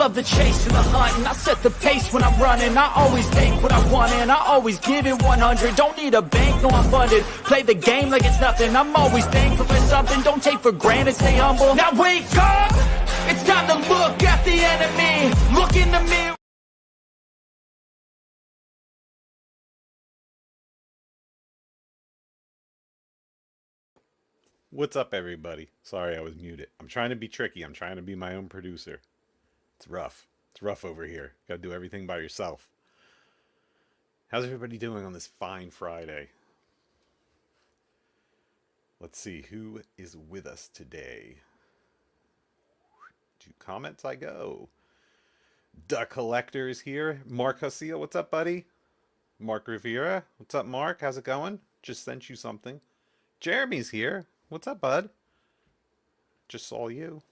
love the chase and the hunt, and I set the pace when I'm running. I always take what I want and I always give it 100. Don't need a bank, no I'm funded. Play the game like it's nothing. I'm always thankful for something. Don't take for granted, stay humble. Now wake up! It's time to look at the enemy. Look in the mirror. What's up, everybody? Sorry I was muted. I'm trying to be tricky. I'm trying to be my own producer. It's rough. It's rough over here. Gotta do everything by yourself. How's everybody doing on this fine Friday? Let's see who is with us today. To comments I go. The Collector is here. Mark Hasil, what's up, buddy? Mark Rivera, what's up, Mark? How's it going? Just sent you something. Jeremy's here. What's up, bud? Just saw you.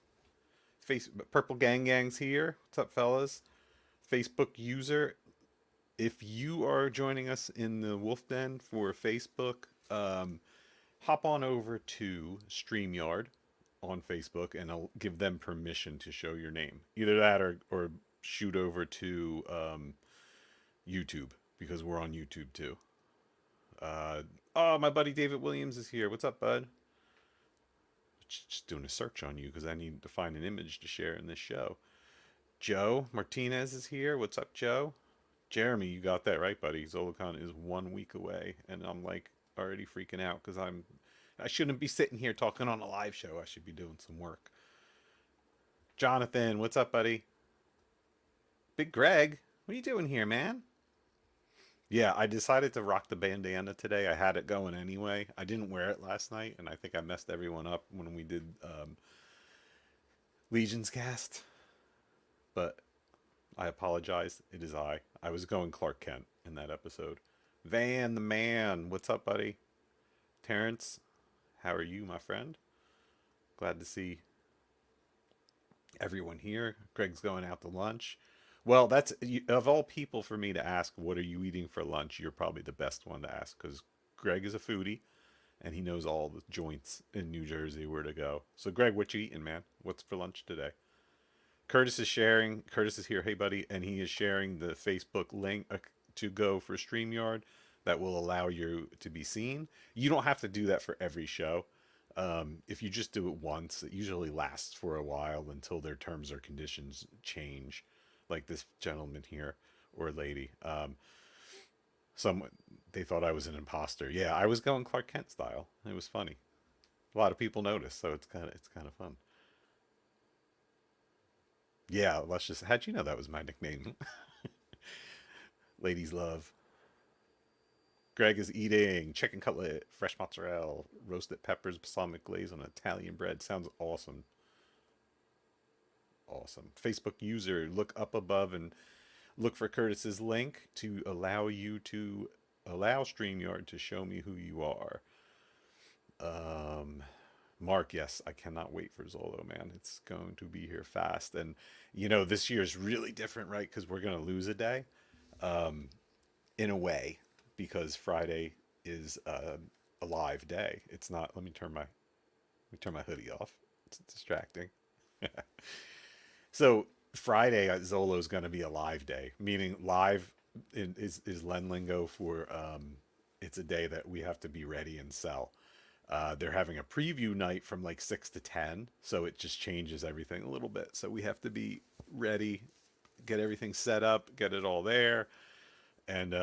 Purple Gang Gang's here. What's up, fellas? Facebook user. If you are joining us in the Wolf Den for Facebook, hop on over to StreamYard on Facebook, and I'll give them permission to show your name. Either that or shoot over to YouTube, because we're on YouTube too. Oh, my buddy David Williams is here. What's up, bud? Just doing a search on you because I need to find an image to share in this show. Joe Martinez is here. What's up, Joe? Jeremy, you got that right, buddy. ZoloCon is 1 week away, and I'm like already freaking out because I shouldn't be sitting here talking on a live show. I should be doing some work. Jonathan, what's up, buddy? Big Greg, what are you doing here, man? Yeah, I decided to rock the bandana today. I had it going anyway. I didn't wear it last night, and I think I messed everyone up when we did Legion's cast. But I apologize. It is I. I was going Clark Kent in that episode. Van the man, what's up, buddy? Terrence, how are you, my friend? Glad to see everyone here. Greg's going out to lunch. Well, that's, of all people for me to ask, what are you eating for lunch? You're probably the best one to ask, because Greg is a foodie, and he knows all the joints in New Jersey where to go. So, Greg, what you eating, man? What's for lunch today? Curtis is sharing. Curtis is here. Hey, buddy. And he is sharing the Facebook link to go for StreamYard that will allow you to be seen. You don't have to do that for every show. If you just do it once, it usually lasts for a while until their terms or conditions change. Like this gentleman here or lady. They thought I was an imposter. Yeah, I was going Clark Kent style. It was funny. A lot of people noticed, so it's kind of fun. Yeah, let's just. How'd you know that was my nickname? Ladies love. Greg is eating chicken cutlet, fresh mozzarella, roasted peppers, balsamic glaze on Italian bread. Sounds awesome. Awesome. Facebook user, look up above and look for Curtis's link to allow StreamYard to show me who you are. Mark, yes, I cannot wait for Zolo, man. It's going to be here fast. And, this year is really different, right? Because we're going to lose a day, in a way, because Friday is a live day. It's not, let me turn my hoodie off. It's distracting. So Friday at Zolo is going to be a live day, meaning live is Len lingo for it's a day that we have to be ready and sell. They're having a preview night from like 6 to 10, so it just changes everything a little bit. So we have to be ready, get everything set up, get it all there, and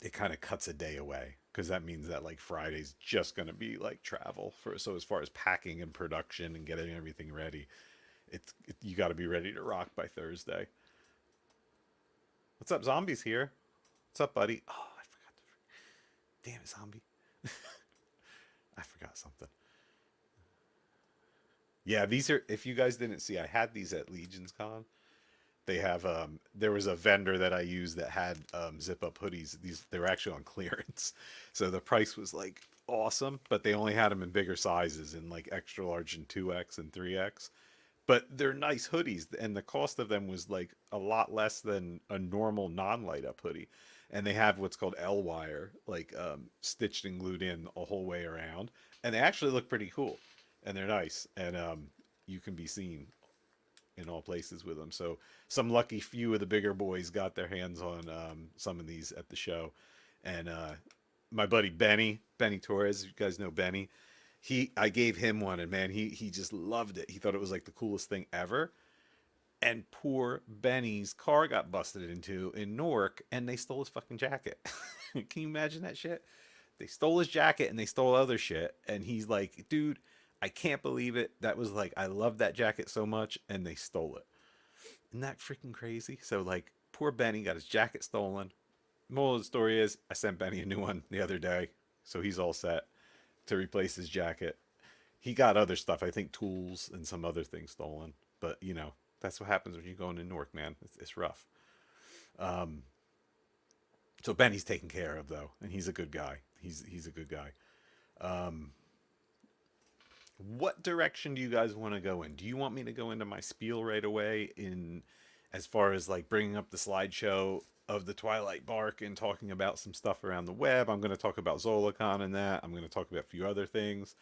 it kind of cuts a day away, because that means that like Friday's just going to be like travel so as far as packing and production and getting everything ready. You got to be ready to rock by Thursday. What's up, Zombie's here? What's up, buddy? Oh, I forgot damn it, Zombie. I forgot something. Yeah, these are, if you guys didn't see, I had these at Legion's Con. They have, there was a vendor that I used that had zip up hoodies. They were actually on clearance. So the price was like awesome, but they only had them in bigger sizes, in like extra large and 2X and 3X. But they're nice hoodies, and the cost of them was like a lot less than a normal non-light up hoodie. And they have what's called L-wire, like stitched and glued in a whole way around. And they actually look pretty cool, and they're nice, and you can be seen in all places with them. So some lucky few of the bigger boys got their hands on some of these at the show. And my buddy Benny Torres, you guys know Benny. I gave him one, and man, he just loved it. He thought it was like the coolest thing ever. And poor Benny's car got busted into in Newark, and they stole his fucking jacket. Can you imagine that shit? They stole his jacket and they stole other shit, and he's like, dude, I can't believe it. That was like, I love that jacket so much, and they stole it. Isn't that freaking crazy? So like, poor Benny got his jacket stolen. Moral of the story is, I sent Benny a new one the other day, so he's all set to replace his jacket. He got other stuff, I think tools and some other things stolen. But you know, that's what happens when you go into Newark, man. It's rough. So Benny's taken care of though, and he's a good guy. He's a good guy. What direction do you guys want to go in? Do you want me to go into my spiel right away in as far as like bringing up the slideshow of the Twilight Bark and talking about some stuff around the web? I'm going to talk about Zolocon and that. I'm going to talk about a few other things.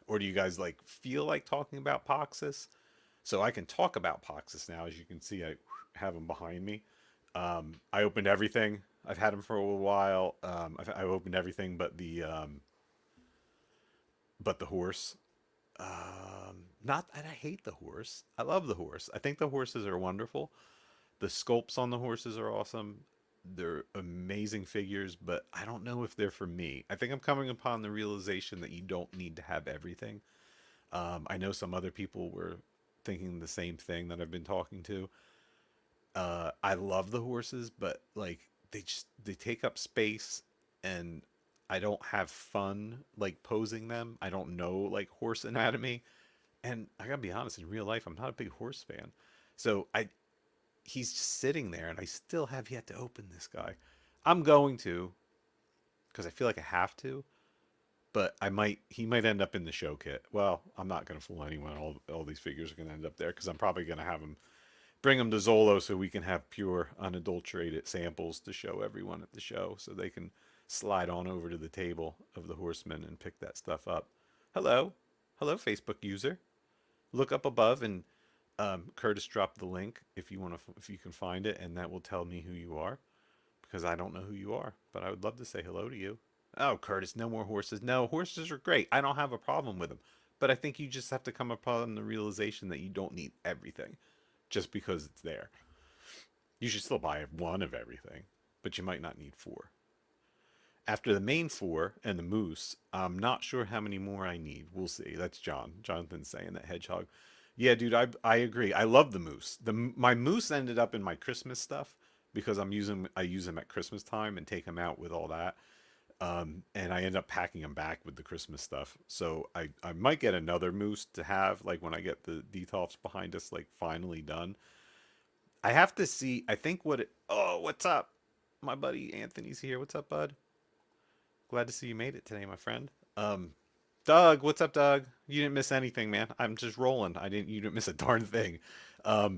Or do you guys like feel like talking about Poxxus? So I can talk about Poxxus now. As you can see, I have them behind me. I opened everything. I've had them for a while. I've opened everything but the horse. Not that I hate the horse. I love the horse. I think the horses are wonderful. The sculpts on the horses are awesome. They're amazing figures, but I don't know if they're for me. I think I'm coming upon the realization that you don't need to have everything. I know some other people were thinking the same thing that I've been talking to. I love the horses, but like they take up space, and I don't have fun like posing them. I don't know like horse anatomy, and I gotta be honest, in real life, I'm not a big horse fan. So he's just sitting there, and I still have yet to open this guy. I'm going to, because I feel like I have to, but he might end up in the show kit. Well, I'm not gonna fool anyone. All these figures are gonna end up there because I'm probably gonna have him bring them to Zolo so we can have pure, unadulterated samples to show everyone at the show, so they can slide on over to the table of the horsemen and pick that stuff up. Hello, Facebook user. Look up above, and Curtis dropped the link if you can find it, and that will tell me who you are, because I don't know who you are, but I would love to say hello to you. Oh, Curtis, no more horses. No, horses are great. I don't have a problem with them, but I think you just have to come upon the realization that you don't need everything just because it's there. You should still buy one of everything, but you might not need 4. After the main 4 and the moose, I'm not sure how many more I need. We'll see. That's Jonathan saying that hedgehog. Yeah, dude, I agree. I love the moose. My moose ended up in my Christmas stuff because I use them at Christmas time and take them out with all that. And I end up packing them back with the Christmas stuff. So I might get another moose to have, like when I get the Detolfs behind us, like finally done. I have to see, I think oh, what's up? My buddy Anthony's here. What's up, bud? Glad to see you made it today, my friend. Doug, what's up, Doug? You didn't miss anything, man. I'm just rolling. You didn't miss a darn thing. I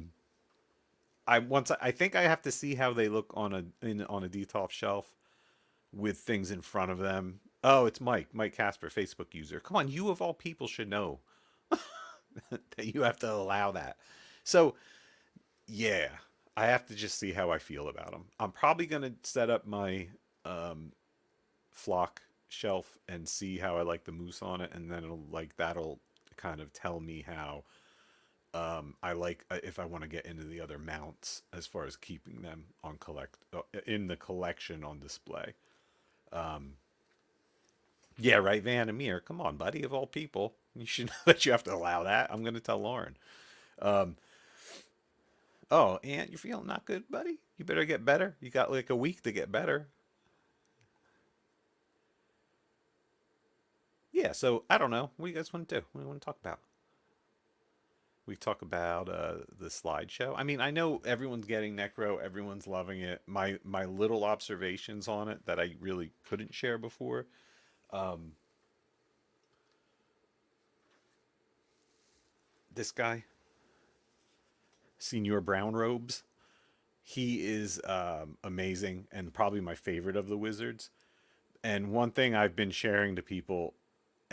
think I have to see how they look on a Detolf shelf with things in front of them. Oh, it's Mike Casper, Facebook user. Come on, you of all people should know that you have to allow that. So, yeah, I have to just see how I feel about them. I'm probably going to set up my flock shelf and see how I like the moose on it, and then that'll kind of tell me how I like if I want to get into the other mounts as far as keeping them in the collection on display. Yeah, right, Van Amir. Come on, buddy, of all people. You should know that you have to allow that. I'm going to tell Lauren. Oh, Aunt, you're feeling not good, buddy? You better get better. You got like a week to get better. Yeah, so I don't know. What do you guys want to do? What do you want to talk about? We talk about the slideshow. I mean, I know everyone's getting Necro. Everyone's loving it. My little observations on it that I really couldn't share before. This guy, Senior Brown Robes, he is amazing and probably my favorite of the wizards. And one thing I've been sharing to people,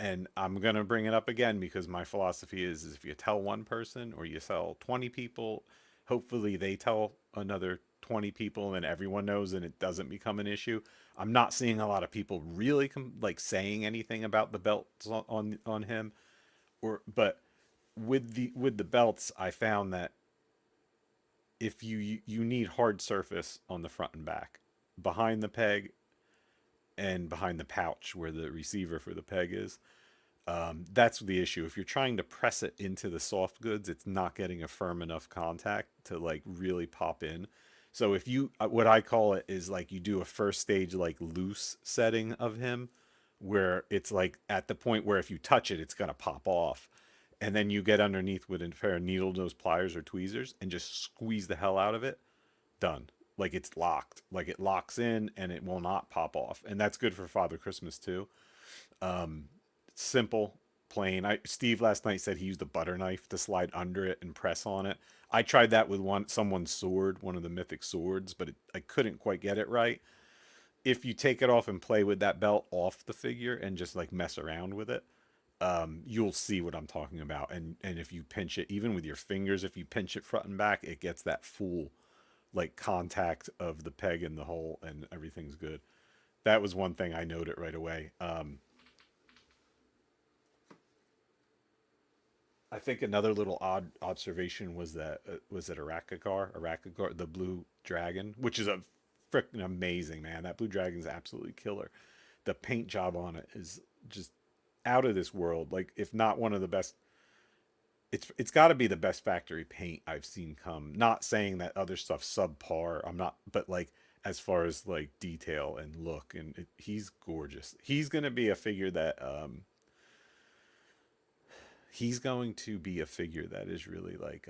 and I'm going to bring it up again because my philosophy is if you tell one person or you sell 20 people, hopefully they tell another 20 people and everyone knows and it doesn't become an issue. I'm not seeing a lot of people really like saying anything about the belts on him, or but with the belts I found that if you need hard surface on the front and back, behind the peg and behind the pouch where the receiver for the peg is. That's the issue. If you're trying to press it into the soft goods, it's not getting a firm enough contact to like really pop in. So if you, what I call it is like you do a first stage like loose setting of him, where it's like at the point where if you touch it, it's gonna pop off, and then you get underneath with a pair of needle nose pliers or tweezers and just squeeze the hell out of it. Done. Like it's locked. Like it locks in and it will not pop off, and that's good for Father Christmas too. Um, Simple, plain. Steve last night said he used a butter knife to slide under it and press on it. I tried that with someone's sword, one of the mythic swords, but I couldn't quite get it right. If you take it off and play with that belt off the figure and just like mess around with it, you'll see what I'm talking about. And if you pinch it, even with your fingers, if you pinch it front and back, it gets that full like contact of the peg in the hole, and everything's good. That was one thing I noted right away. I think another little odd observation was that Arakagar, the blue dragon, which is a freaking amazing, man. That blue dragon's absolutely killer. The paint job on it is just out of this world. Like, if not one of the best, it's got to be the best factory paint I've seen come. Not saying that other stuff's subpar. I'm not, but like as far as like detail and look, and he's gorgeous. He's gonna be a figure that he's going to be a figure that is really like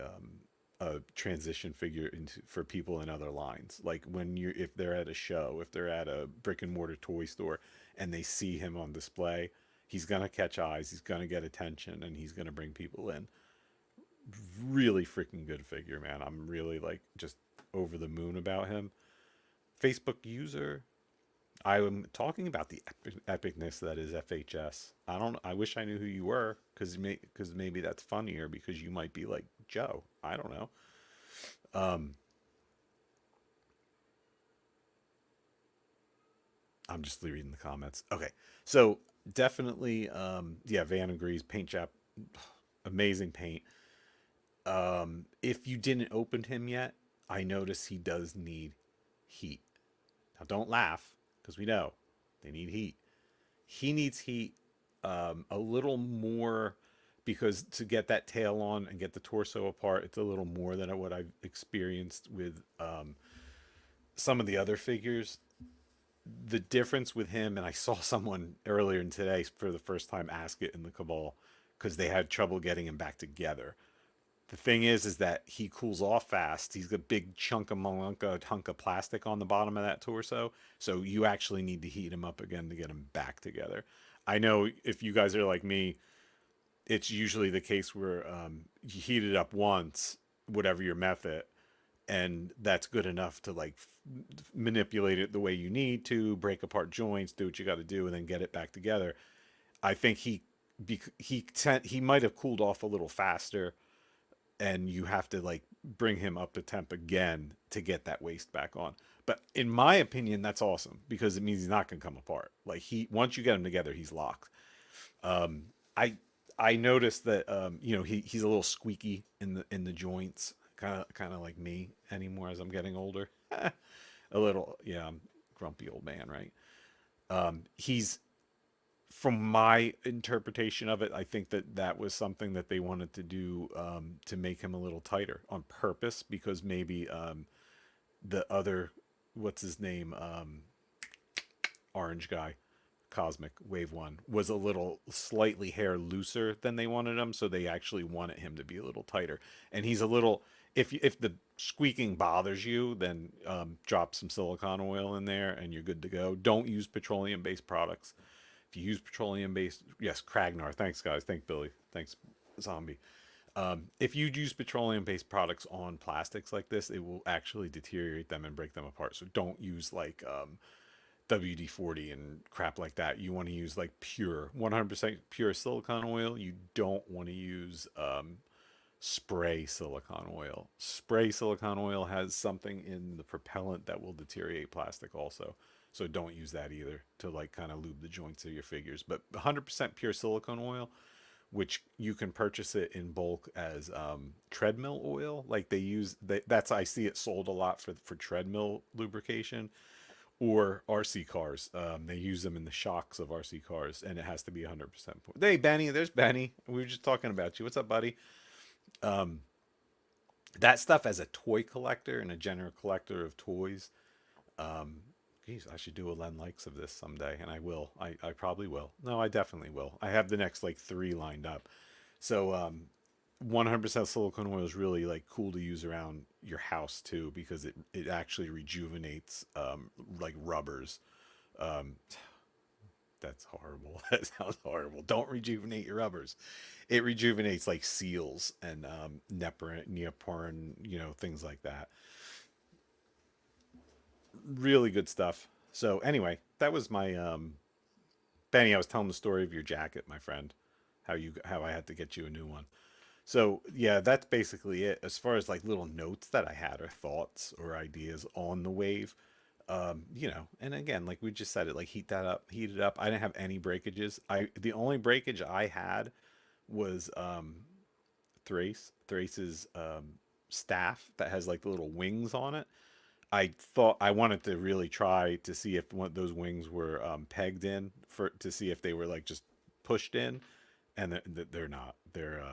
a transition figure into for people in other lines. Like when you if they're at a show, if they're at a brick and mortar toy store and they see him on display, he's gonna catch eyes, he's gonna get attention, and he's gonna bring people in. Really freaking good figure, man. I'm really like just over the moon about him. Facebook user, I am talking about the epicness that is FHS. I don't. I wish I knew who you were, because maybe that's funnier, because you might be like Joe. I don't know. Um, I'm just reading the comments. Okay, so definitely, yeah. Van agrees. Paint job, amazing paint. If you didn't open him yet, I notice he does need heat. Now, don't laugh, because we know they need heat. He needs heat a little more, because to get that tail on and get the torso apart, it's a little more than what I've experienced with some of the other figures. The difference with him, and I saw someone earlier today for the first time ask it in the Cabal, because they had trouble getting him back together. The thing is that he cools off fast. He's got a big chunk of malunka, hunk of plastic on the bottom of that torso. So you actually need to heat him up again to get him back together. I know if you guys are like me, it's usually the case where you heat it up once, whatever your method, and that's good enough to like manipulate it the way you need to, break apart joints, do what you got to do, and then get it back together. I think he might have cooled off a little faster, and you have to like bring him up to temp again to get that waist back on. But in my opinion, that's awesome, because it means he's not gonna come apart. Like, once you get him together, he's locked. Um, I I noticed that he's a little squeaky in the joints, kind of like me anymore as I'm getting older. A little, yeah, I'm a grumpy old man, right? He's From my interpretation of it, I think that was something that they wanted to do, to make him a little tighter on purpose, because maybe the other, what's his name, orange guy, Cosmic Wave One, was a little slightly hair looser than they wanted him, so they actually wanted him to be a little tighter. And he's a little, if the squeaking bothers you, then drop some silicone oil in there and you're good to go. Don't use petroleum based products. If you use petroleum based, yes, Kragnar, thanks guys, thank Billy, thanks Zombie. If you use petroleum based products on plastics like this, it will actually deteriorate them and break them apart. So don't use like WD-40 and crap like that. You want to use like pure 100% pure silicone oil. You don't want to use spray silicone oil. Spray silicone oil has something in the propellant that will deteriorate plastic also. So don't use that either to like kind of lube the joints of your figures. But 100% pure silicone oil, which you can purchase it in bulk as treadmill oil. Like that's I see it sold a lot for treadmill lubrication or RC cars. They use them in the shocks of RC cars, and it has to be 100%. Hey, Benny, there's Benny. We were just talking about you. What's up, buddy? Um, that stuff as a toy collector and a general collector of toys. Um, Geez, I should do a Len Likes of this someday, and I will. I probably will. No, I definitely will. I have the next like 3 lined up. So 100% silicone oil is really like cool to use around your house too, because it actually rejuvenates like rubbers. Um, that's horrible. That sounds horrible. Don't rejuvenate your rubbers. It rejuvenates like seals and neoprene, things like that. Really good stuff. So anyway, that was my Benny. I was telling the story of your jacket, my friend. How I had to get you a new one. So yeah, that's basically it. As far as like little notes that I had or thoughts or ideas on the wave, and again, like we just said it, like heat it up. I didn't have any breakages. The only breakage I had was Thrace's staff that has like the little wings on it. I thought I wanted to really try to see if one of those wings were pegged in to see if they were like just pushed in, and they're not. They're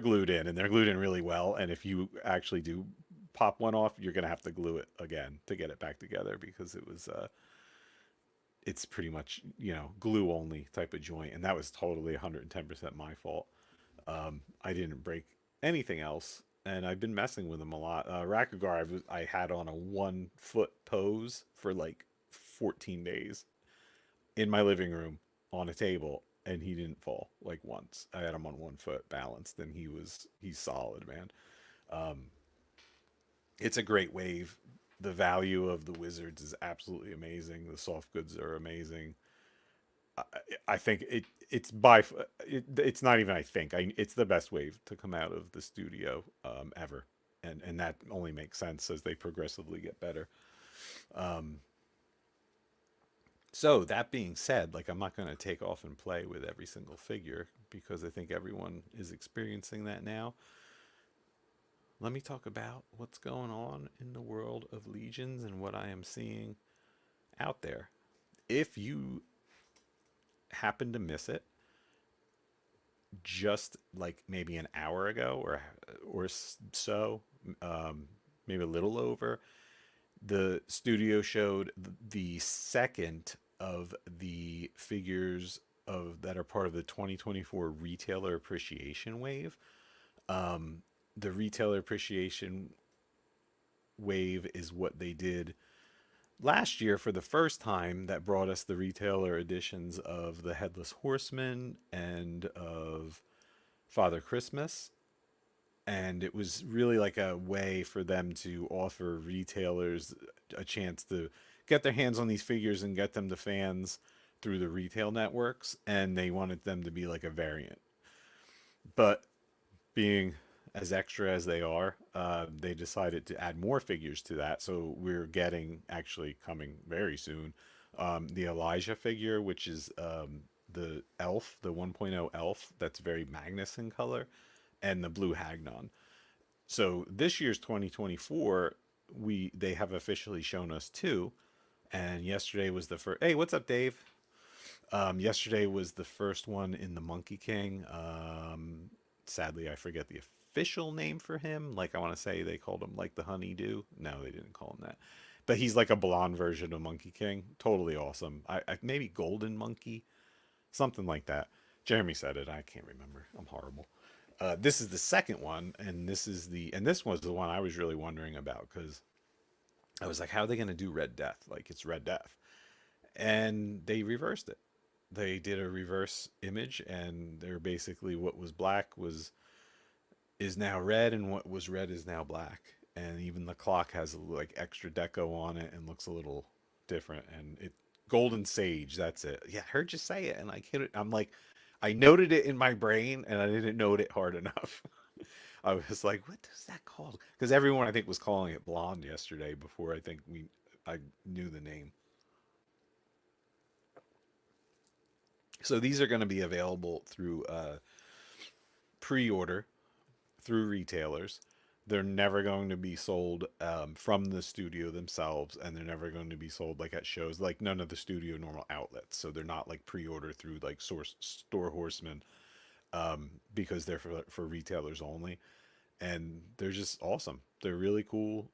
glued in, and they're glued in really well. And if you actually do pop one off, you're gonna have to glue it again to get it back together because it's pretty much glue only type of joint, and that was totally 110% my fault. I didn't break anything else, and I've been messing with them a lot. Rakugar, I had on a 1 foot pose for like 14 days in my living room on a table, and he didn't fall like once. I had him on 1 foot balanced, and he's solid, man. Um, it's a great wave. The value of the Wizards is absolutely amazing. The soft goods are amazing. I, I think it's not even it's the best wave to come out of the studio ever, and that only makes sense as they progressively get better. Um, so that being said, like I'm not going to take off and play with every single figure because I think everyone is experiencing that now. Let me talk about what's going on in the world of Legions and what I am seeing out there. If you happen to miss it, just like maybe an hour ago or so, maybe a little over, the studio showed the second of the figures that are part of the 2024 Retailer Appreciation Wave. The Retailer Appreciation Wave is what they did last year for the first time, that brought us the retailer editions of the Headless Horseman and of Father Christmas. And it was really like a way for them to offer retailers a chance to get their hands on these figures and get them to fans through the retail networks. And they wanted them to be like a variant. But being as extra as they are, they decided to add more figures to that. So we're getting, actually coming very soon, the Elijah figure, which is the elf, the 1.0 elf that's very Magnus in color, and the blue Hagnon. So this year's 2024, they have officially shown us two, and yesterday was the first. Hey, what's up, Dave? Yesterday was the first one in the Monkey King. Sadly, I forget the official name for him. Like I want to say they called him like the Honeydew. No, they didn't call him that. But he's like a blonde version of Monkey King. Totally awesome. I maybe Golden Monkey, something like that. Jeremy said it. I can't remember. I'm horrible. This is the second one, and this was the one I was really wondering about because I was like, how are they going to do Red Death? Like it's Red Death, and they reversed it. They did a reverse image, and they're basically what was black is now red, and what was red is now black. and even the clock has like extra deco on it and looks a little different. And it golden sage, that's it. Yeah, I heard you say it, and I hit it. I'm like, I noted it in my brain, and I didn't note it hard enough. I was like, what is that called? Because everyone I think was calling it blonde yesterday before I knew the name. So these are going to be available through pre-order through retailers. They're never going to be sold from the studio themselves, and they're never going to be sold like at shows, like none of the studio normal outlets. So they're not like pre-order through like source store horsemen, because they're for retailers only, and they're just awesome. They're really cool.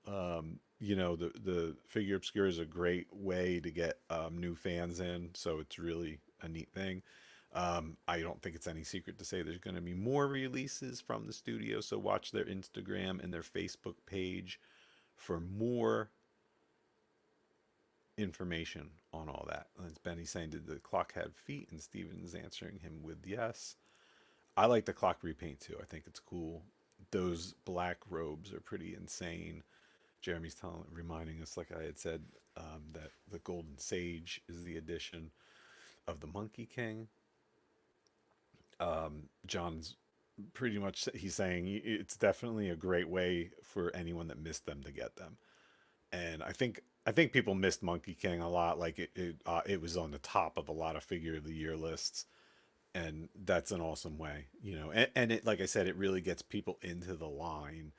The figure obscure is a great way to get new fans in, so it's really a neat thing. I don't think it's any secret to say there's going to be more releases from the studio, so watch their Instagram and their Facebook page for more information on all that. And it's Benny saying, did the clock have feet? And Steven's answering him with yes. I like the clock repaint too. I think it's cool. Those black robes are pretty insane. Jeremy's reminding us, like I had said, that the Golden Sage is the edition of the Monkey King. John's pretty much he's saying it's definitely a great way for anyone that missed them to get them. And I think people missed Monkey King a lot. Like it was on the top of a lot of figure of the year lists, and that's an awesome way, and it, like I said, it really gets people into the line,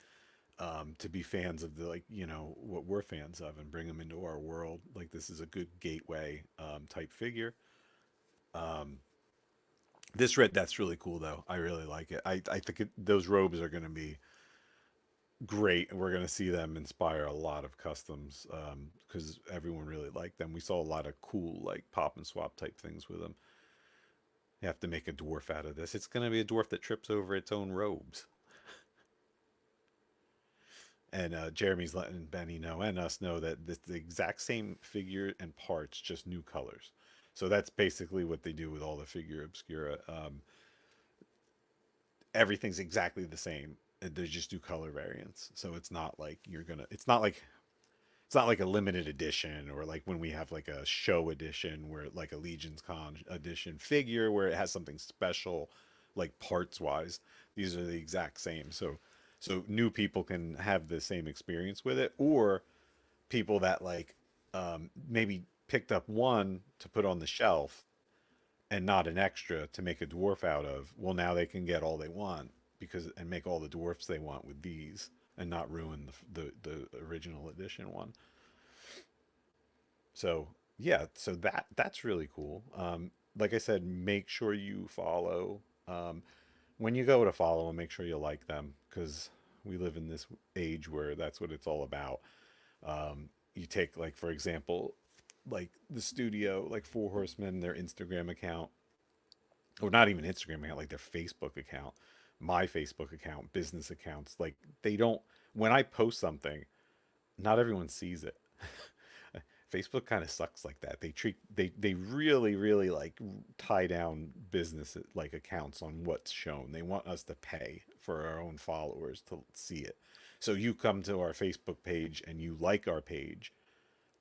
to be fans of the, like, what we're fans of, and bring them into our world. Like, this is a good gateway type figure. Um, this red, that's really cool though. I really like it. I think those robes are going to be great, and we're going to see them inspire a lot of customs, because everyone really liked them. We saw a lot of cool like pop and swap type things with them. You have to make a dwarf out of this. It's going to be a dwarf that trips over its own robes. And Jeremy's letting Benny know and us know that it's the exact same figure and parts, just new colors. So that's basically what they do with all the figure obscura. Everything's exactly the same. They just do color variants. So it's not like it's not like a limited edition, or like when we have like a show edition, where like a Legion's Con edition figure where it has something special, like parts wise. These are the exact same. So new people can have the same experience with it, or people that like maybe picked up one to put on the shelf and not an extra to make a dwarf out of. Well, now they can get all they want, because and make all the dwarfs they want with these, and not ruin the original edition one. So yeah, so that's really cool. Like I said, make sure you follow. When you go to follow them, make sure you like them, because we live in this age where that's what it's all about. You take, like, for example, like the studio, like Four Horsemen, their Instagram account, or not even Instagram account, like their Facebook account, my Facebook account, business accounts. Like, they don't, when I post something, not everyone sees it. Facebook kind of sucks like that. They really really like tie down business like accounts on what's shown. They want us to pay for our own followers to see it. So you come to our Facebook page and you like our page.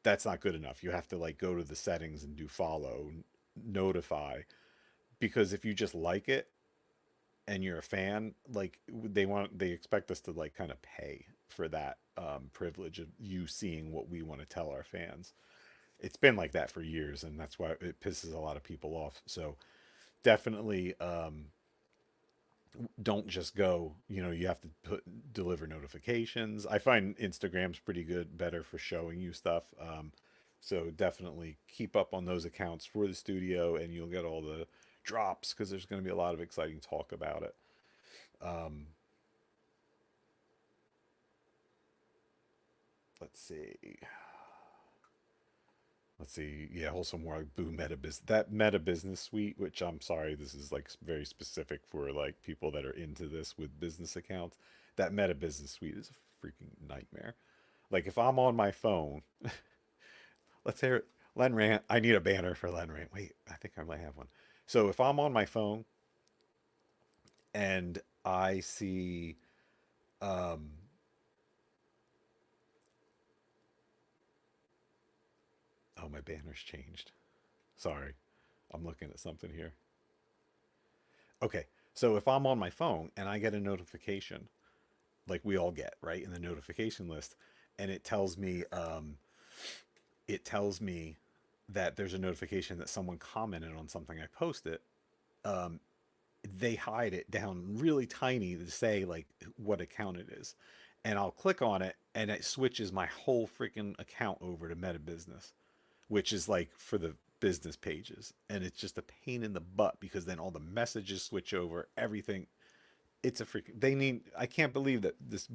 That's not good enough. You have to like go to the settings and do follow, notify, because if you just like it and you're a fan, like they expect us to like kind of pay for that privilege of you seeing what we want to tell our fans. It's been like that for years, and that's why it pisses a lot of people off. So definitely, don't just go. You have to deliver notifications. I find Instagram's pretty good, better for showing you stuff. So definitely keep up on those accounts for the studio, and you'll get all the drops, because there's going to be a lot of exciting talk about it. Um, let's see. Let's see. Yeah, wholesome more like Boo Meta Business. That Meta Business Suite, which I'm sorry, this is like very specific for like people that are into this with business accounts. That Meta Business Suite is a freaking nightmare. Like, if I'm on my phone, let's hear it. Len Rant. I need a banner for Len Rant. Wait, I think I might have one. So if I'm on my phone and I see um Oh, my banner's changed. Sorry. I'm looking at something here. Okay. So if I'm on my phone and I get a notification, like we all get, right, in the notification list, and it tells me that there's a notification that someone commented on something I posted, um, they hide it down really tiny to say like what account it is. And I'll click on it and it switches my whole freaking account over to Meta Business, which is like for the business pages. And it's just a pain in the butt because then all the messages switch over, everything. It's a freaking, they need, I can't believe that this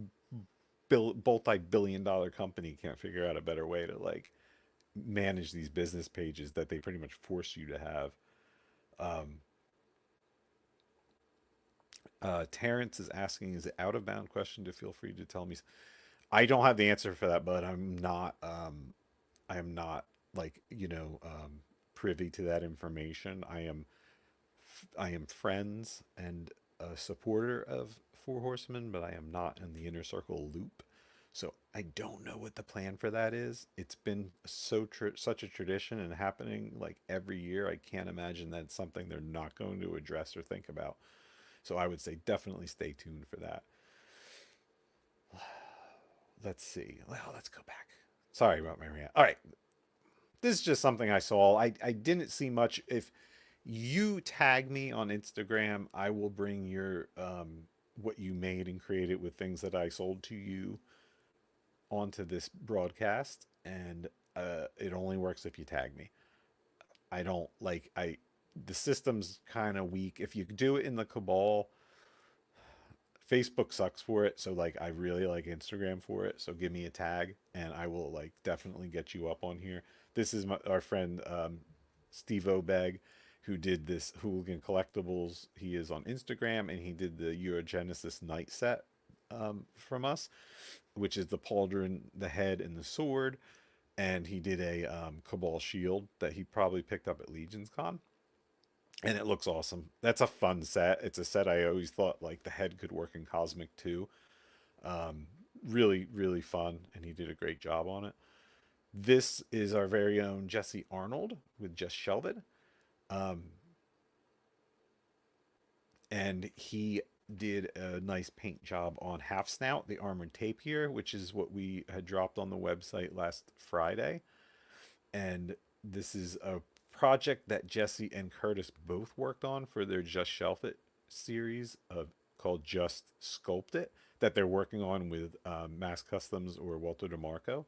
multi-billion dollar company can't figure out a better way to like manage these business pages that they pretty much force you to have. Um, Terrence is asking, is it out of bound question to feel free to tell me? I don't have the answer for that, but I am not like, privy to that information. I am friends and a supporter of Four Horsemen, but I am not in the inner circle loop. So I don't know what the plan for that is. It's been such a tradition and happening like every year. I can't imagine that's something they're not going to address or think about. So I would say definitely stay tuned for that. Let's see. Well, let's go back. Sorry about my rant. All right. This is just something I saw. I didn't see much. If you tag me on Instagram, I will bring your what you made and created with things that I sold to you onto this broadcast, and it only works if you tag me. I don't like I the system's kind of weak. If you do it in the Cabal, Facebook sucks for it. So like I really like Instagram for it. So give me a tag and I will like definitely get you up on here. This is our friend Steve Obeg who did this Hooligan Collectibles. He is on Instagram and he did the Eurogenesis Night set from us, which is the pauldron, the head, and the sword. And he did a Cabal shield that he probably picked up at Legion's Con. And it looks awesome. That's a fun set. It's a set I always thought like the head could work in Cosmic too. Um, Really, really fun, and he did a great job on it. This is our very own Jesse Arnold with Just Shelvin. Um, and he did a nice paint job on Half Snout, the armored tapir, which is what we had dropped on the website last Friday. And this is a project that Jesse and Curtis both worked on for their Just Shelf It series of called Just Sculpt It that they're working on with Mass Customs or Walter DeMarco.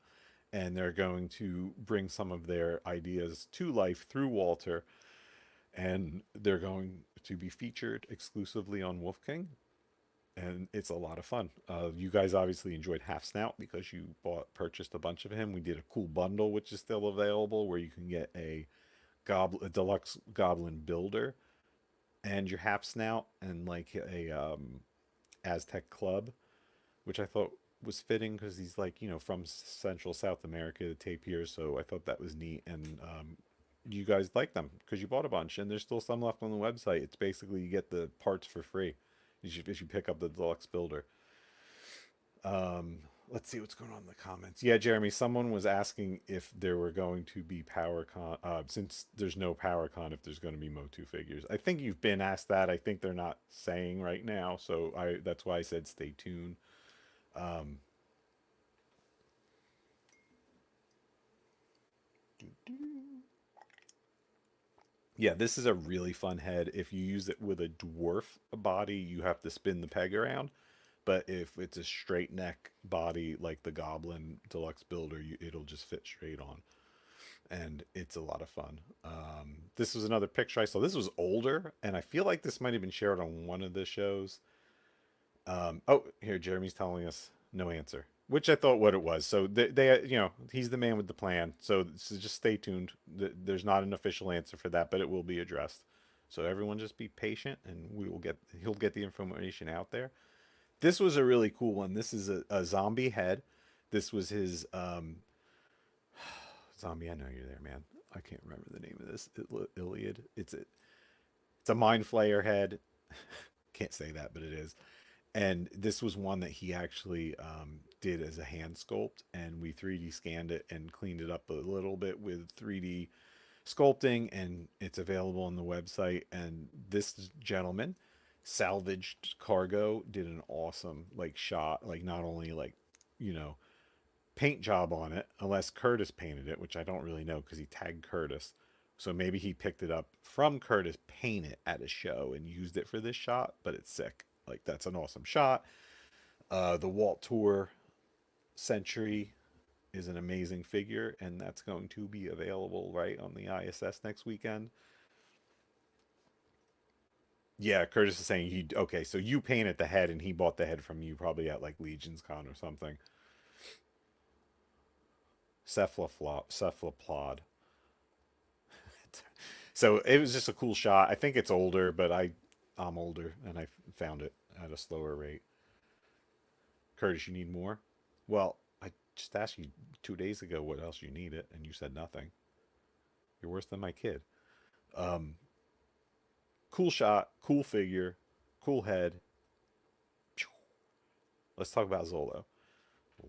And they're going to bring some of their ideas to life through Walter, and they're going to be featured exclusively on Wolf King, and it's a lot of fun. You guys obviously enjoyed Half Snout because you purchased a bunch of him. We did a cool bundle which is still available where you can get a deluxe goblin builder and your Half Snout and like a Aztec club, which I thought was fitting because he's like from Central South America, the tapir. So I thought that was neat, and you guys like them because you bought a bunch, and there's still some left on the website. It's basically you get the parts for free if you pick up the deluxe builder. Let's see what's going on in the comments. Yeah, Jeremy, someone was asking if there were going to be PowerCon, since there's no PowerCon, if there's going to be Motu figures. I think you've been asked that. I think they're not saying right now, so that's why I said stay tuned. Um, yeah, this is a really fun head. If you use it with a dwarf body, you have to spin the peg around. But if it's a straight neck body like the Goblin Deluxe Builder, it'll just fit straight on. And it's a lot of fun. This was another picture I saw. This was older, and I feel like this might have been shared on one of the shows. Oh, here, Jeremy's telling us no answer, which I thought what it was. So he's the man with the plan. So just stay tuned. There's not an official answer for that, but it will be addressed. So everyone just be patient, and he'll get the information out there. This was a really cool one. This is a zombie head. This was his zombie. I know you're there, man. I can't remember the name of this. Iliad. It's a mind flayer head. Can't say that, but it is. And this was one that he actually did as a hand sculpt, and we 3D scanned it and cleaned it up a little bit with 3D sculpting, and it's available on the website. And this gentleman, Salvaged Cargo, did an awesome like shot, like not only like, you know, paint job on it, unless Curtis painted it, which I don't really know because he tagged Curtis. So maybe he picked it up from Curtis, paint it at a show, and used it for this shot. But it's sick. Like that's an awesome shot. The Walt Tour Century is an amazing figure, and that's going to be available right on the ISS next weekend. Yeah, Curtis is saying he okay, so you painted the head and he bought the head from you probably at like Legion's Con or something. Cephalopod. So it was just a cool shot. I think it's older, but I'm older and I found it at a slower rate. Curtis, you need more? Well, I just asked you 2 days ago what else you needed, and you said nothing. You're worse than my kid. Um, cool shot, cool figure, cool head. Let's talk about Zolo.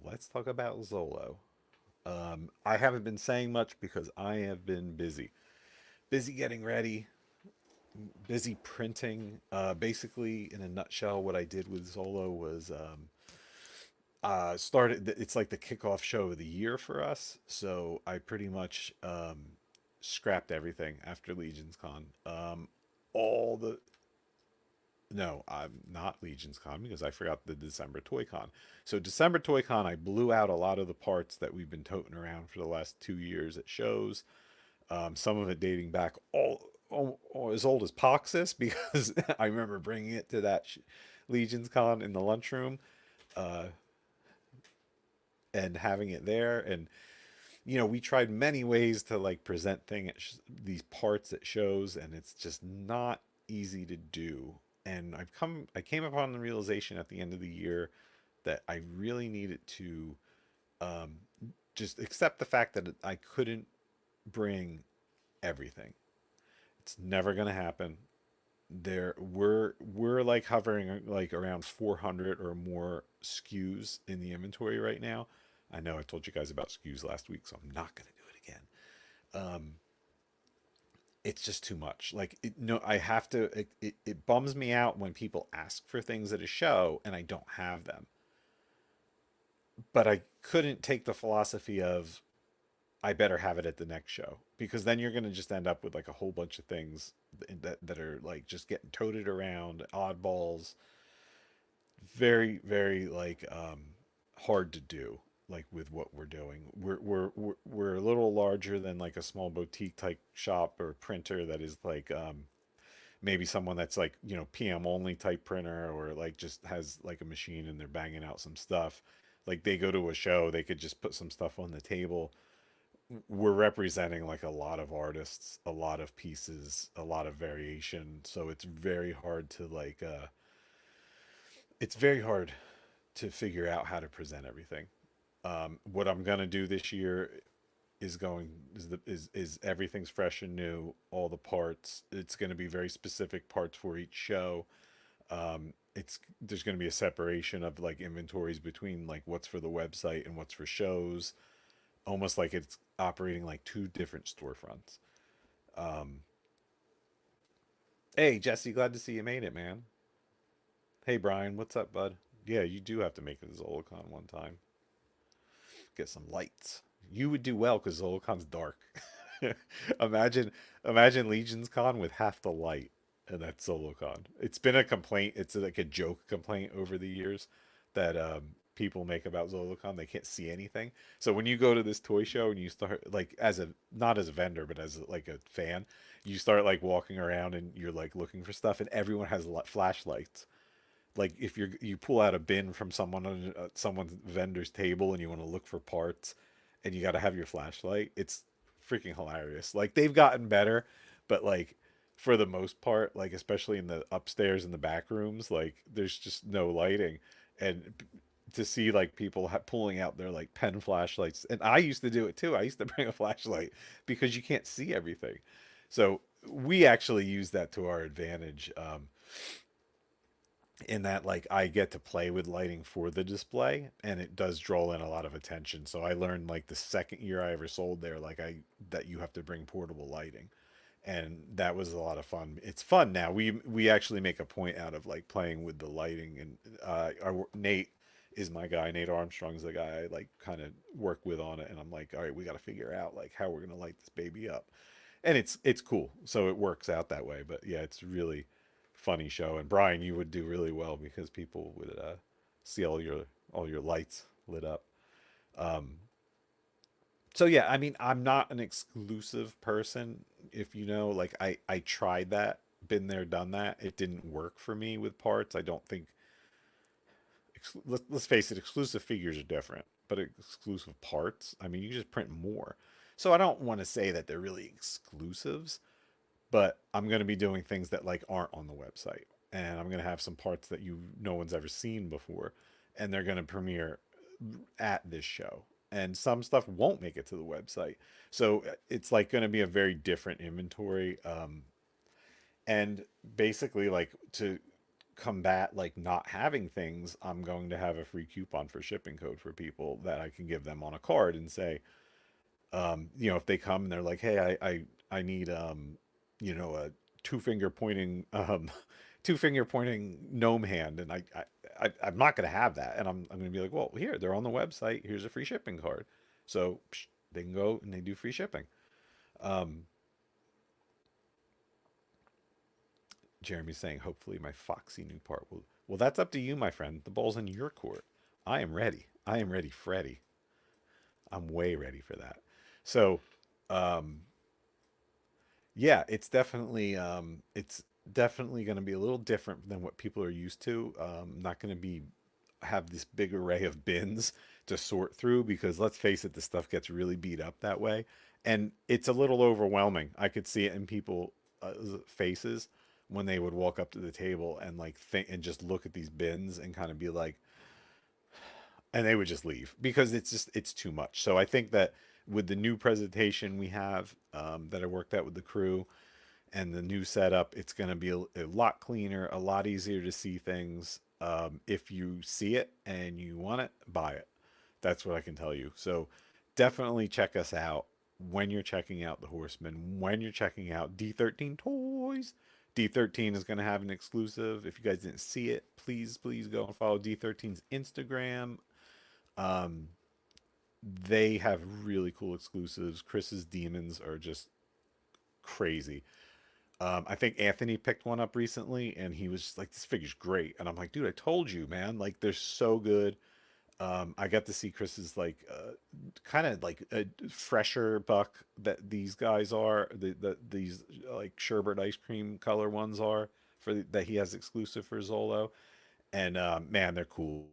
Let's talk about Zolo. I haven't been saying much because I have been busy. Busy getting ready, busy printing. Basically, in a nutshell, what I did with Zolo was started. It's like the kickoff show of the year for us. So I pretty much scrapped everything after Legion's Con. All the No, I'm not Legion's Con because I forgot the December Toy Con. So December Toy Con, I blew out a lot of the parts that we've been toting around for the last 2 years at shows. Some of it dating back all as old as Poxxus because I remember bringing it to that Legion's Con in the lunchroom uh, and having it there. And we tried many ways to like present these parts at shows, and it's just not easy to do. And I came upon the realization at the end of the year that I really needed to um, just accept the fact that I couldn't bring everything. It's never going to happen. We're like hovering like around 400 or more SKUs in the inventory right now. I know I told you guys about SKUs last week, so I'm not going to do it again. It's just too much. Like no, I have to. It bums me out when people ask for things at a show and I don't have them. But I couldn't take the philosophy of I better have it at the next show because then you're going to just end up with like a whole bunch of things that are like just getting toted around, oddballs, very like hard to do like with what we're doing. We're a little larger than like a small boutique type shop or printer that is like maybe someone that's like, PM only type printer or like just has like a machine and they're banging out some stuff. Like they go to a show, they could just put some stuff on the table. We're representing like a lot of artists, a lot of pieces, a lot of variation. So it's very hard to figure out how to present everything. What I'm gonna do this year is everything's fresh and new, all the parts. It's gonna be very specific parts for each show. It's There's gonna be a separation of like inventories between like what's for the website and what's for shows, almost like it's operating like two different storefronts. Um, hey Jesse, glad to see you made it, man. Hey Brian, what's up, bud? Yeah, you do have to make it to Zolocon one time. Get some lights. You would do well because Zolocon's dark. imagine, imagine Legion's Con with half the light, and that's Zolocon. It's been a complaint. It's like a joke complaint over the years that people make about Zolocon. They can't see anything. So when you go to this toy show and you start like as a not as a vendor but as like a fan, you start like walking around and you're like looking for stuff, and everyone has flashlights. Like if you pull out a bin from someone's vendor's table and you want to look for parts and you got to have your flashlight, it's freaking hilarious. Like they've gotten better, but like for the most part, like especially in the upstairs and the back rooms, like there's just no lighting. And to see like people pulling out their like pen flashlights, and I used to do it too. I used to bring a flashlight because you can't see everything. So we actually use that to our advantage. in that like I get to play with lighting for the display, and it does draw in a lot of attention. So I learned like the second year I ever sold there, like I that you have to bring portable lighting, and that was a lot of fun. It's fun now. We actually make a point out of like playing with the lighting, and our Nate is my guy. Nate Armstrong's the guy I like kind of work with on it, and I'm like, all right, we got to figure out like how we're gonna light this baby up, and it's cool. So it works out that way. But yeah, it's really funny show. And Brian, you would do really well because people would see all your lights lit up. Um, so yeah, I mean, I'm not an exclusive person. If you know, like I tried that, been there, done that. It didn't work for me with parts. I don't think. Let's face it, exclusive figures are different, but exclusive parts. I mean, you just print more. So I don't want to say that they're really exclusives, but I'm going to be doing things that like aren't on the website, and I'm going to have some parts that no one's ever seen before, and they're going to premiere at this show, and some stuff won't make it to the website. So it's like going to be a very different inventory, and basically like to combat like not having things, I'm going to have a free coupon for shipping code for people that I can give them on a card and say, if they come and they're like, hey, I need a two finger pointing two finger pointing gnome hand, and I'm not going to have that, and I'm going to be like, well, here they're on the website. Here's a free shipping card, so they can go and they do free shipping. Um, Jeremy's saying, hopefully my Foxy new part will. Well, that's up to you, my friend. The ball's in your court. I am ready. I am ready, Freddy. I'm way ready for that. So, um, yeah, it's definitely going to be a little different than what people are used to. Not going to be have this big array of bins to sort through because let's face it, the stuff gets really beat up that way, and it's a little overwhelming. I could see it in people faces when they would walk up to the table and like think and just look at these bins and kind of be like, and they would just leave because it's too much. So I think that with the new presentation we have that I worked out with the crew and the new setup, it's going to be a lot cleaner, a lot easier to see things. If you see it and you want it, buy it. That's what I can tell you. So definitely check us out when you're checking out the Horsemen, when you're checking out D13 Toys. D13 is going to have an exclusive. If you guys didn't see it, please go and follow D13's Instagram. Um, they have really cool exclusives. Chris's demons are just crazy. I think Anthony picked one up recently, and he was just like, "This figure's great," and I'm like, "Dude, I told you, man! Like, they're so good." I got to see Chris's like kind of like a fresher buck that these guys are. These like sherbet ice cream color ones are that he has exclusive for Zolo, and man, they're cool.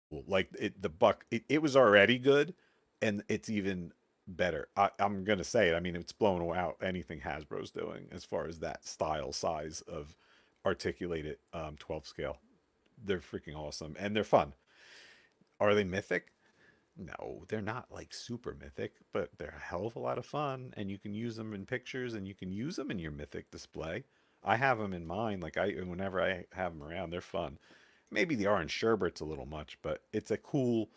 Like the buck, it was already good, and it's even better. I'm gonna say it. I mean, it's blown out anything Hasbro's doing as far as that style, size of articulated 12 scale. They're freaking awesome, and they're fun. Are they mythic? No, they're not like super mythic, but they're a hell of a lot of fun, and you can use them in pictures, and you can use them in your mythic display. I have them in mine. Like whenever I have them around, they're fun. Maybe the orange sherbet's a little much, but it's a cool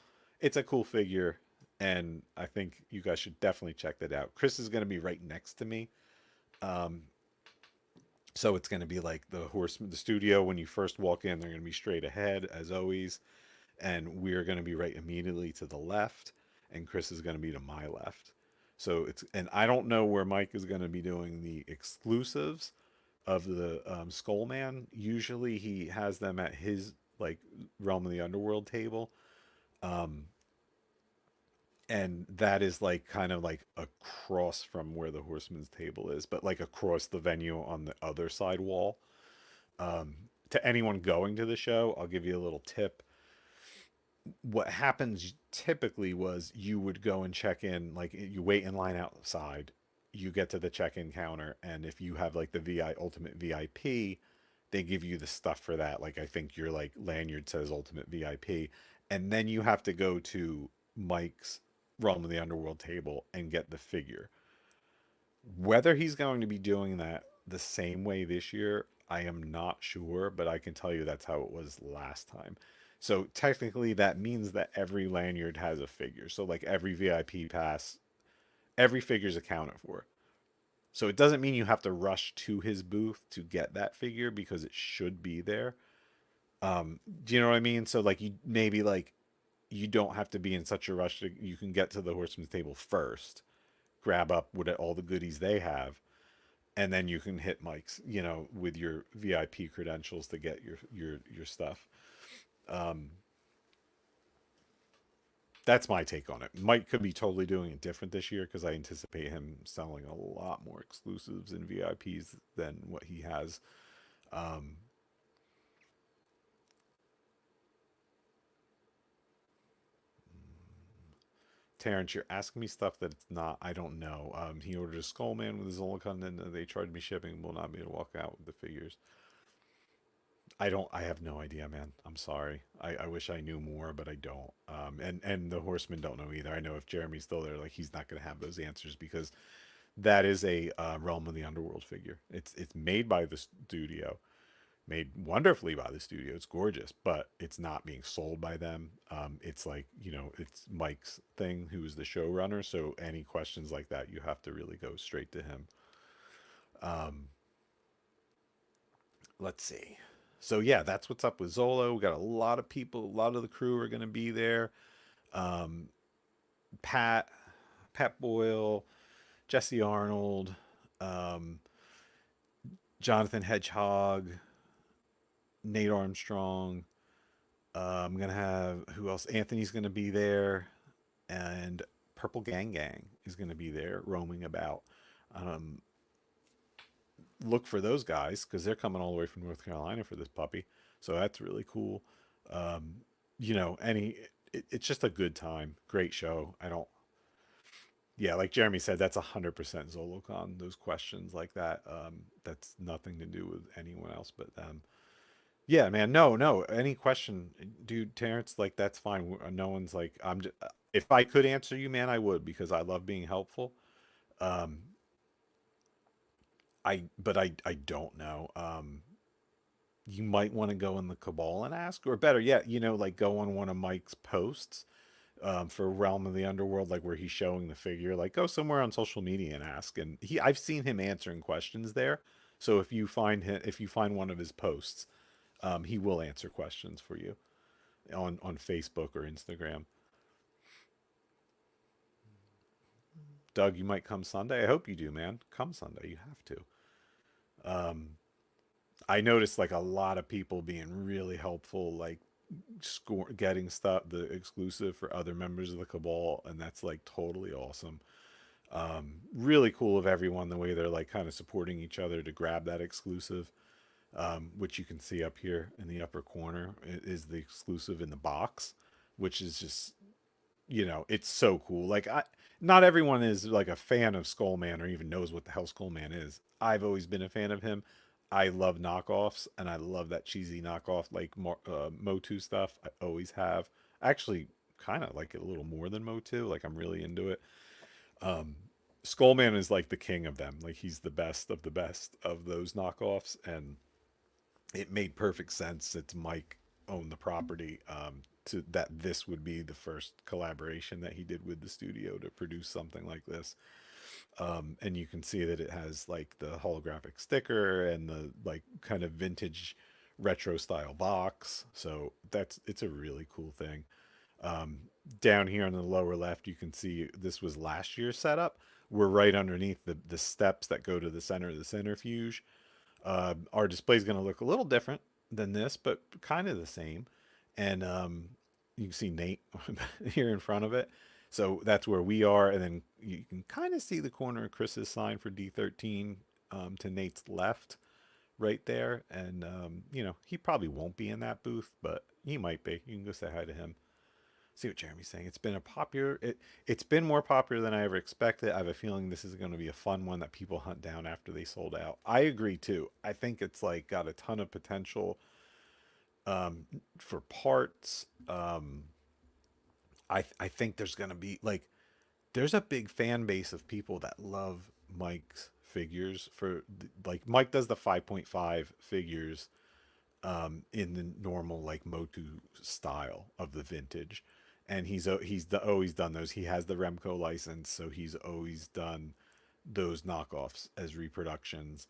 figure, and I think you guys should definitely check that out. Chris is going to be right next to me, um, so it's going to be like the horseman, the studio. When you first walk in, they're going to be straight ahead as always, and we're going to be right immediately to the left, and Chris is going to be to my left. So and I don't know where Mike is going to be doing the exclusives of the Skull Man. Usually he has them at his like Realm of the Underworld table. Um, and that is like kind of like across from where the Horseman's table is, but like across the venue on the other side wall. Um, to anyone going to the show, I'll give you a little tip. What happens typically was you would go and check in, like you wait in line outside, you get to the check-in counter, and if you have like the VI Ultimate VIP, they give you the stuff for that. Like I think your like lanyard says Ultimate VIP, and then you have to go to Mike's Realm of the Underworld table and get the figure. Whether he's going to be doing that the same way this year, I am not sure, but I can tell you that's how it was last time. So technically, that means that every lanyard has a figure. So like every VIP pass, every figure is accounted for. So it doesn't mean you have to rush to his booth to get that figure because it should be there. Do you know what I mean? So like you maybe like you don't have to be in such a rush to you can get to the horseman's table first, grab up what all the goodies they have, and then you can hit Mike's, with your VIP credentials to get your stuff. Um, that's my take on it. Mike could be totally doing it different this year because I anticipate him selling a lot more exclusives and VIPs than what he has. Um, Terrence, you're asking me stuff that it's not. I don't know. He ordered a Skullman with his Zolicon, and they charged me shipping. Will not be able to walk out with the figures. I don't. I have no idea, man. I'm sorry. I wish I knew more, but I don't. And the horsemen don't know either. I know if Jeremy's still there, like he's not going to have those answers because that is a Realm of the Underworld figure. It's made by the studio, made wonderfully by the studio. It's gorgeous, but it's not being sold by them. It's like it's Mike's thing, who is the showrunner. So any questions like that, you have to really go straight to him. Um, let's see. So yeah, that's what's up with Zolo. We got a lot of people. A lot of the crew are going to be there. Um, Pat, Pat Boyle, Jesse Arnold, um, Jonathan Hedgehog, Nate Armstrong. I'm gonna have who else? Anthony's gonna be there, and Purple Gang Gang is gonna be there roaming about. Um, Look for those guys because they're coming all the way from North Carolina for this puppy. So that's really cool. Um, it's just a good time. Great show. I don't, yeah, like Jeremy said, that's 100% Zolocon. Those questions like that, that's nothing to do with anyone else but them. Yeah, man. No, no. Any question, dude, Terrence, like that's fine. No one's like, I'm just, if I could answer you, man, I would because I love being helpful. Um, but I don't know. You might want to go in the Cabal and ask, or better yet, like go on one of Mike's posts for Realm of the Underworld, like where he's showing the figure. Like go somewhere on social media and ask. And I've seen him answering questions there. So if you find one of his posts, he will answer questions for you on Facebook or Instagram. Doug, you might come Sunday. I hope you do, man. Come Sunday. You have to. Um, I noticed like a lot of people being really helpful, like getting stuff the exclusive for other members of the Cabal, and that's like totally awesome. Really cool of everyone the way they're like kind of supporting each other to grab that exclusive, which you can see up here in the upper corner is the exclusive in the box, which is just it's so cool. Like not everyone is like a fan of Skullman or even knows what the hell Skullman is. I've always been a fan of him. I love knockoffs, and I love that cheesy knockoff like Motu stuff. I always have. Actually, kind of like it a little more than Motu. Like I'm really into it. Um, Skullman is like the king of them. Like he's the best of those knockoffs, and it made perfect sense. It's Mike owned the property. To that this would be the first collaboration that he did with the studio to produce something like this. And you can see that it has like the holographic sticker and the like kind of vintage retro style box. So it's a really cool thing. Um, Down here on the lower left, you can see this was last year's setup. We're right underneath the steps that go to the center of the centrifuge. Our display is going to look a little different than this, but kind of the same. And you can see Nate here in front of it. So that's where we are. And then you can kind of see the corner of Chris's sign for D13 to Nate's left right there. And, he probably won't be in that booth, but he might be. You can go say hi to him. See what Jeremy's saying. It's been more popular than I ever expected. I have a feeling this is going to be a fun one that people hunt down after they sold out. I agree too. I think it's like got a ton of potential for parts. I think there's going to be like there's a big fan base of people that love Mike's figures for like Mike does the 5.5 figures in the normal like Motu style of the vintage, and always done those. He has the Remco license, so he's always done those knockoffs as reproductions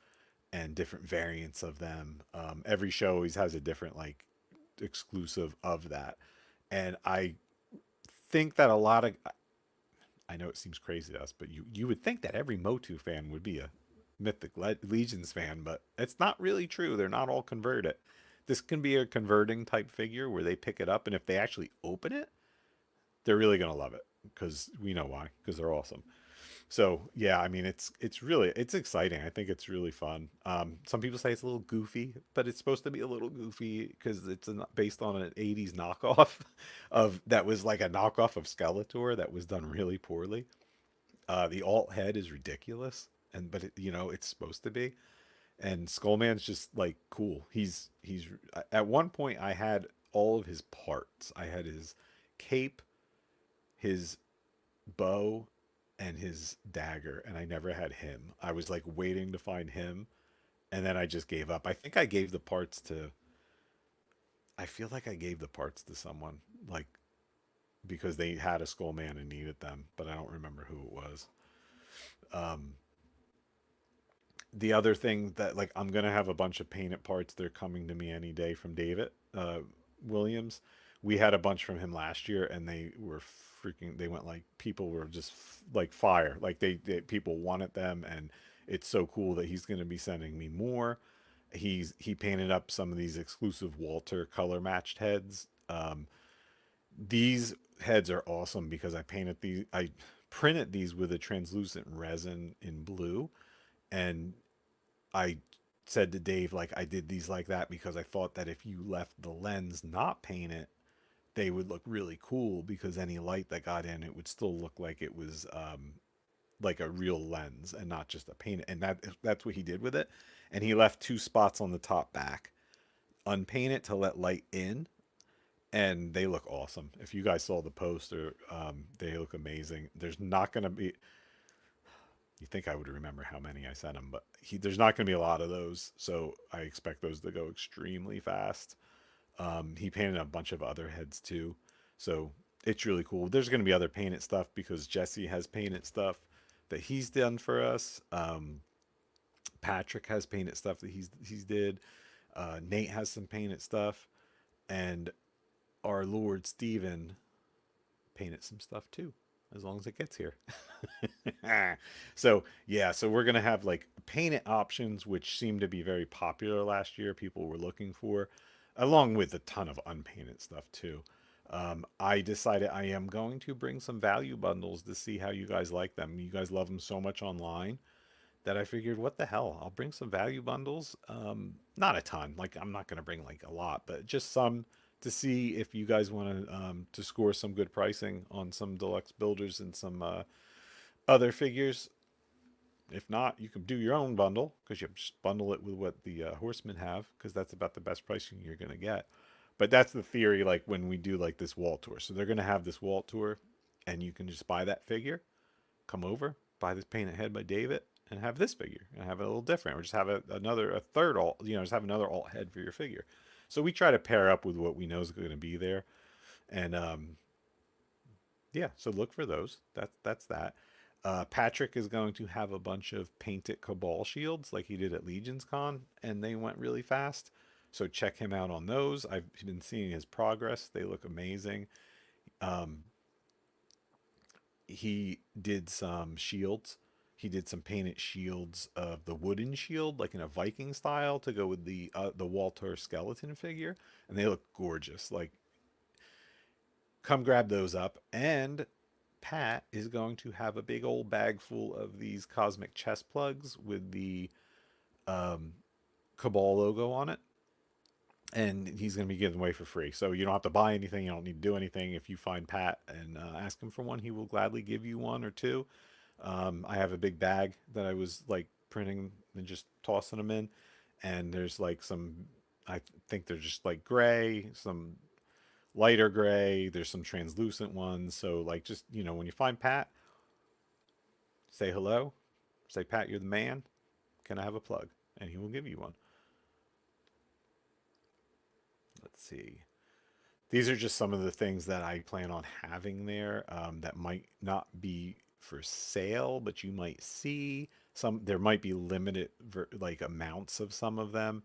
and different variants of them. Every show always has a different like exclusive of that, and I think that a lot of, I know it seems crazy to us, but you would think that every Motu fan would be a Mythic Legions fan, but it's not really true. They're not all converted. This can be a converting type figure where they pick it up, and if they actually open it, they're really gonna love it because we know why, because they're awesome. So yeah, I mean it's exciting. I think it's really fun. Some people say it's a little goofy, but it's supposed to be a little goofy because based on an '80s knockoff of that was like a knockoff of Skeletor that was done really poorly. The alt head is ridiculous, but it's supposed to be. And Skullman's just like cool. He's at one point I had all of his parts. I had his cape, his bow, and his dagger, and I never had him. I was like waiting to find him, and then I just gave up. I feel like I gave the parts to someone, like because they had a Skull Man and needed them, but I don't remember who it was. Um, the other thing that like I'm gonna have a bunch of painted parts. They're coming to me any day from David Williams. We had a bunch from him last year, and they were freaking. They went like people were just like fire. Like people wanted them, and it's so cool that he's gonna be sending me more. He painted up some of these exclusive Walter color matched heads. These heads are awesome because I printed these with a translucent resin in blue, and I said to Dave, like, I did these like that because I thought that if you left the lens not painted, they would look really cool because any light that got in, it would still look like it was like a real lens and not just a paint. And that's what he did with it. And he left two spots on the top back unpainted to let light in, and they look awesome. If you guys saw the poster, they look amazing. There's not going to be, you think I would remember how many I sent him, but there's not going to be a lot of those, so I expect those to go extremely fast. He painted a bunch of other heads too, so it's really cool. There's going to be other painted stuff because Jesse has painted stuff that he's done for us. Patrick has painted stuff that he's did. Nate has some painted stuff, and our Lord Steven painted some stuff too, as long as it gets here. So yeah, so we're gonna have like painted options, which seemed to be very popular last year. People were looking for, along with a ton of unpainted stuff too. I decided I am going to bring some value bundles to see how you guys like them. You guys love them so much online that I figured, what the hell? I'll bring some value bundles. Not a ton. Like I'm not gonna bring like a lot, but just some to see if you guys want to score some good pricing on some deluxe builders and some other figures. If not, you can do your own bundle because you just bundle it with what the horsemen have, because that's about the best pricing you're going to get. But that's the theory, like when we do like this wall tour. So they're going to have this wall tour, and you can just buy that figure, come over, buy this painted head by David, and have this figure and have it a little different, or just have a third alt, just have another alt head for your figure. So we try to pair up with what we know is going to be there, and yeah. So look for those. That's that. Patrick is going to have a bunch of painted Cabal shields like he did at Legions Con, and they went really fast. So check him out on those. I've been seeing his progress. They look amazing. Um, he did some shields. He did some painted shields of the wooden shield, like in a Viking style, to go with the Walter skeleton figure, and they look gorgeous. Like, come grab those up. And Pat is going to have a big old bag full of these cosmic chest plugs with the um, Cabal logo on it, and he's going to be giving away for free. So you don't have to buy anything. You don't need to do anything. If you find Pat and ask him for one, he will gladly give you one or two. I have a big bag that I was like printing and just tossing them in, and there's like some, I think they're just like gray, some lighter gray, there's some translucent ones. So like, just when you find Pat, say hello, Say, Pat, you're the man. Can I have a plug? And he will give you one. Let's see. These are just some of the things that I plan on having there that might not be for sale, but you might see some. There might be limited like amounts of some of them.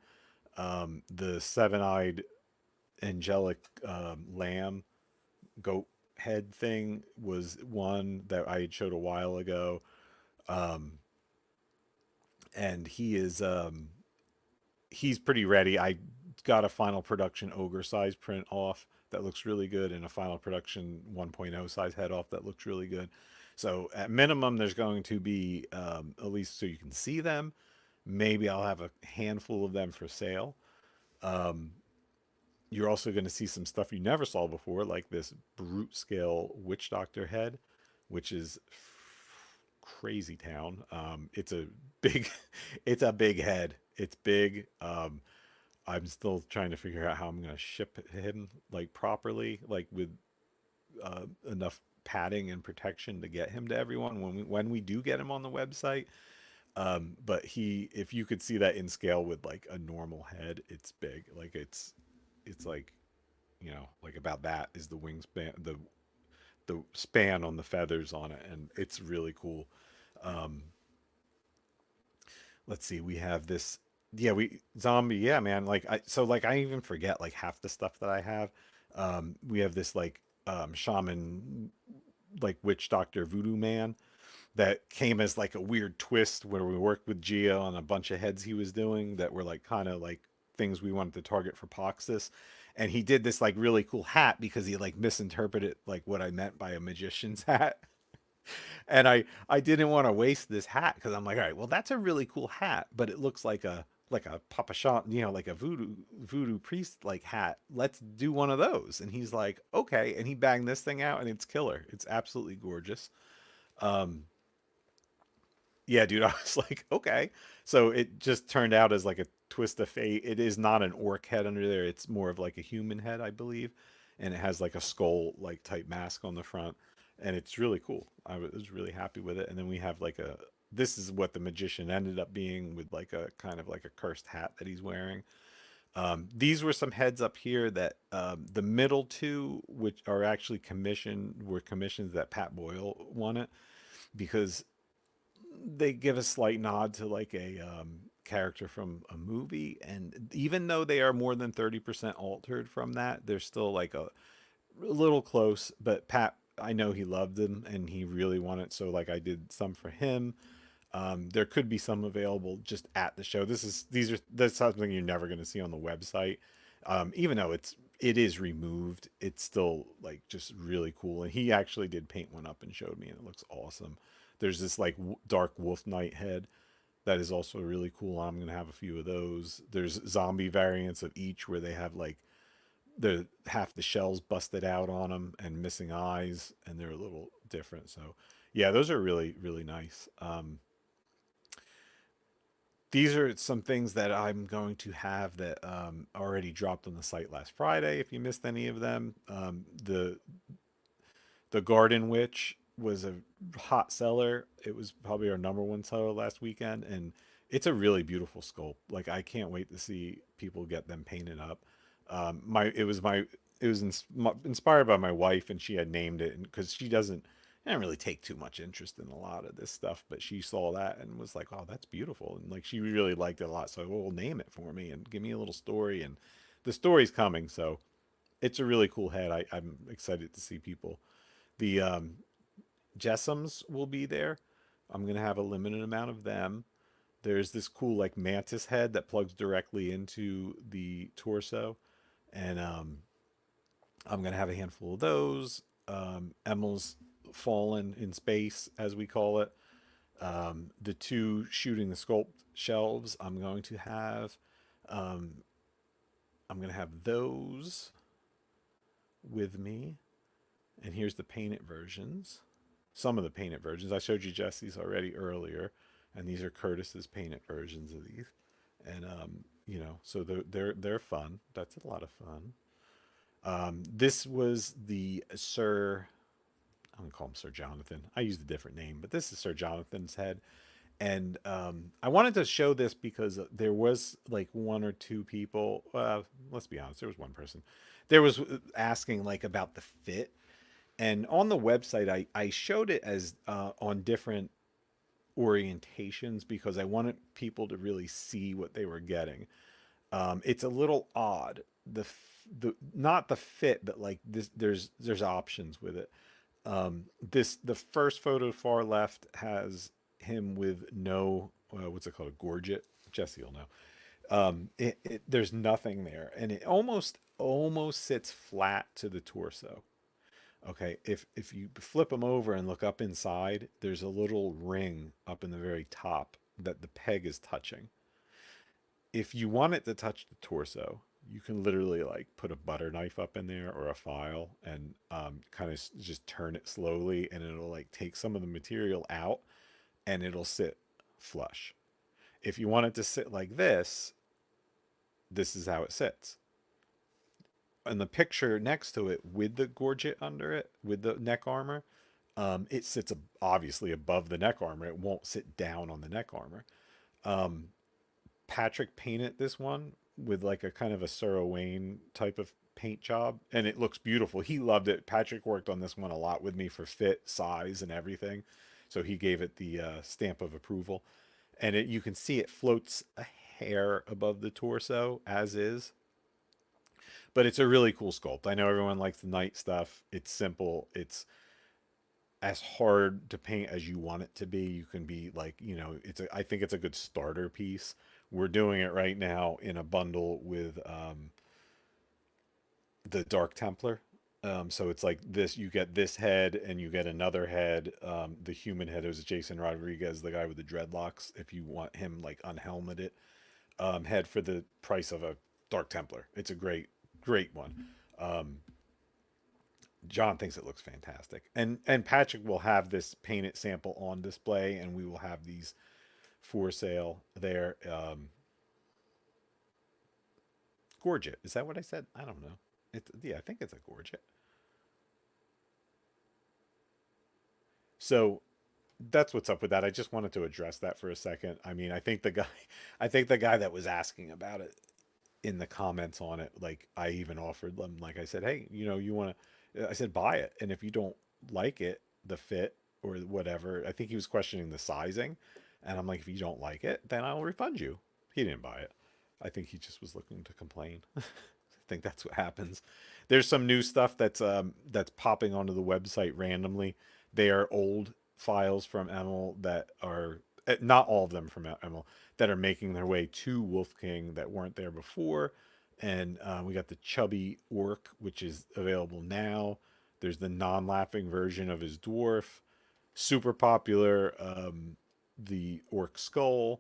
The seven-eyed angelic lamb goat head thing was one that I had showed a while ago. Um, and he's pretty ready. I got a final production ogre size print off that looks really good, and a final production 1.0 size head off that looks really good. So at minimum, there's going to be at least so you can see them. Maybe I'll have a handful of them for sale. Um, you're also going to see some stuff you never saw before, like this brute scale witch doctor head, which is crazy town. It's a big, it's a big head. It's big. I'm still trying to figure out how I'm going to ship him like properly, like with enough padding and protection to get him to everyone when we do get him on the website. But if you could see that in scale with like a normal head, it's big. Like it's like, like about that is the wingspan, the span on the feathers on it, and it's really cool. Um, let's see, we have this. Yeah, we zombie. Yeah, man. Like I even forget like half the stuff that I have. We have this like shaman, like witch doctor voodoo man that came as like a weird twist where we worked with Gia on a bunch of heads he was doing that were like kind of like things we wanted to target for Poxxus. And he did this like really cool hat because he like misinterpreted like what I meant by a magician's hat. And I didn't want to waste this hat because I'm like, all right, well that's a really cool hat, but it looks like a Papa Shant, like a voodoo priest like hat. Let's do one of those. And he's like, okay, and he banged this thing out, and it's killer. It's absolutely gorgeous. Um, yeah, dude, I was like, okay. So it just turned out as like a twist of fate. It is not an orc head under there. It's more of like a human head, I believe. And it has like a skull like type mask on the front. And it's really cool. I was really happy with it. And then we have like this is what the magician ended up being with like a kind of like a cursed hat that he's wearing. These were some heads up here that the middle two, which are actually were commissions that Pat Boyle wanted because they give a slight nod to like a character from a movie, and even though they are more than 30% altered from that, they're still like a little close. But Pat, I know he loved them and he really wanted, so like I did some for him. There could be some available just at the show. That's something you're never going to see on the website. Even though it is removed, it's still like just really cool. And he actually did paint one up and showed me, and it looks awesome. There's this like dark wolf knight head that is also really cool. I'm gonna have a few of those. There's zombie variants of each where they have like the half the shells busted out on them and missing eyes, and they're a little different. So yeah, those are really really nice. These are some things that I'm going to have that already dropped on the site last Friday. If you missed any of them, the Garden Witch was a hot seller. It was probably our number one seller last weekend, and it's a really beautiful sculpt. Like I can't wait to see people get them painted up. It was inspired by my wife, and she had named it because she didn't really take too much interest in a lot of this stuff, but she saw that and was like, "Oh, that's beautiful," and like she really liked it a lot. So, well, name it for me and give me a little story, and the story's coming. So, it's a really cool head. I'm excited to see people. The Jessams will be there. I'm gonna have a limited amount of them. There's this cool like mantis head that plugs directly into the torso, and I'm gonna have a handful of those. Emil's Fallen in Space, as we call it. The two shooting the sculpt shelves. Um, I'm gonna have those with me. And here's the painted versions. Some of the painted versions. I showed you Jesse's already earlier, and these are Curtis's painted versions of these. And so they're fun. That's a lot of fun. This was the Sir. I'm gonna call him Sir Jonathan. I used a different name, but this is Sir Jonathan's head, And I wanted to show this because there was like one or two people. Let's be honest, there was one person. There was asking like about the fit, and on the website, I showed it as on different orientations because I wanted people to really see what they were getting. It's a little odd. The not the fit, but like this, there's options with it. The first photo far left has him with no what's it called, a gorget. Jesse will know. There's nothing there, and it almost sits flat to the torso. Okay, if you flip them over and look up inside, there's a little ring up in the very top that the peg is touching. If you want it to touch the torso, you can literally like put a butter knife up in there or a file and kind of just turn it slowly, and it'll like take some of the material out and it'll sit flush. If you want it to sit like this is how it sits. And the picture next to it with the gorget under it, with the neck armor, it sits obviously above the neck armor. It won't sit down on the neck armor. Um, Patrick painted this one with like a kind of a Sir Wayne type of paint job, and it looks beautiful. He loved it. Patrick worked on this one a lot with me for fit, size, and everything, so he gave it the stamp of approval. And you can see it floats a hair above the torso as is, but it's a really cool sculpt. I know everyone likes the night stuff. It's simple. It's as hard to paint as you want it to be. You can be like, I think it's a good starter piece. We're doing it right now in a bundle with the Dark Templar. So it's like this, you get this head and you get another head. The human head is Jason Rodriguez, the guy with the dreadlocks. If you want him like unhelmeted, head for the price of a Dark Templar. It's a great one. Um, John thinks it looks fantastic, and Patrick will have this painted sample on display, and we will have these for sale there. Gorget, is that what I said? I don't know. I think it's a gorget. So that's what's up with that. I just wanted to address that for a second. I mean, I think the guy that was asking about it in the comments on it, like I even offered them, like I said, hey, you want to, I said, buy it. And if you don't like it, the fit or whatever, I think he was questioning the sizing. And I'm like, if you don't like it, then I'll refund you. He didn't buy it. I think he just was looking to complain. I think that's what happens. There's some new stuff that's popping onto the website randomly. They are old files from Emil that are not all of them from Emil that are making their way to Wolf King that weren't there before. And we got the chubby orc, which is available now. There's the non-laughing version of his dwarf, super popular. The orc skull,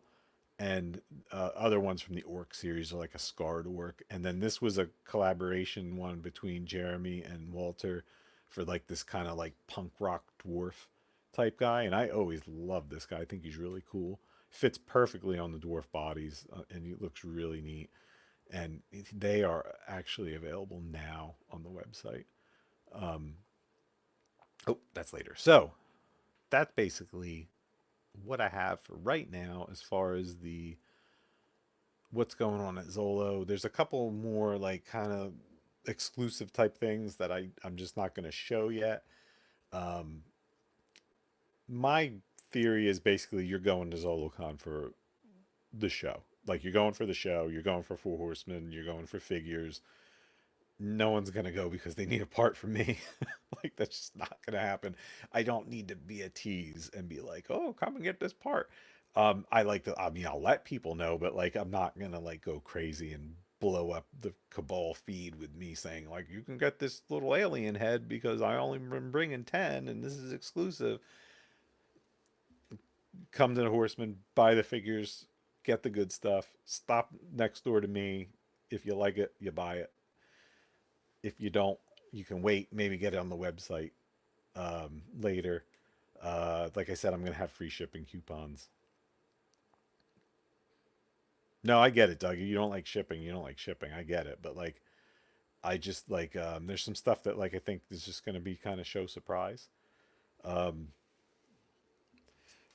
and other ones from the orc series are like a scarred orc. And then this was a collaboration one between Jeremy and Walter for like this kind of like punk rock dwarf type guy. And I always loved this guy. I think he's really cool. Fits perfectly on the dwarf bodies, and he looks really neat. And they are actually available now on the website. Um, oh, that's later. So that's basically what I have for right now as far as the what's going on at Zolo. There's a couple more like kind of exclusive type things that I'm just not going to show yet. Um, my theory is basically you're going to ZoloCon for the show. Like you're going for the show, you're going for Four Horsemen, you're going for figures. No one's gonna go because they need a part from me. Like that's just not gonna happen. I don't need to be a tease and be like, oh, come and get this part. I like to. I mean, I'll let people know, but like, I'm not gonna like go crazy and blow up the Cabal feed with me saying like, you can get this little alien head because I only been bringing 10 and this is exclusive. Come to the Horseman, buy the figures, get the good stuff. Stop next door to me. If you like it, you buy it. If you don't, you can wait, maybe get it on the website later. Like I said, I'm going to have free shipping coupons. No, I get it, Doug. You don't like shipping. You don't like shipping. I get it. But like, I just like, there's some stuff that like I think is just going to be kind of show surprise. Um,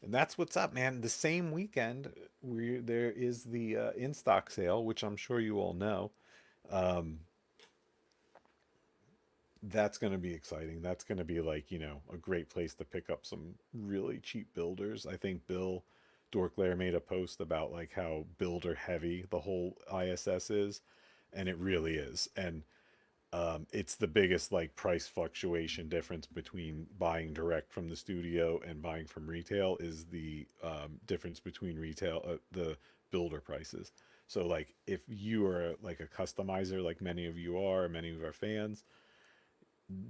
And that's what's up, man. The same weekend, there is the in stock sale, which I'm sure you all know. Um, that's going to be exciting. That's going to be like, a great place to pick up some really cheap builders. I think Bill Dorklair made a post about like how builder heavy the whole ISS is, and it really is. And it's the biggest like price fluctuation difference between buying direct from the studio and buying from retail is the difference between retail, the builder prices. So like if you are like a customizer, like many of you are, many of our fans,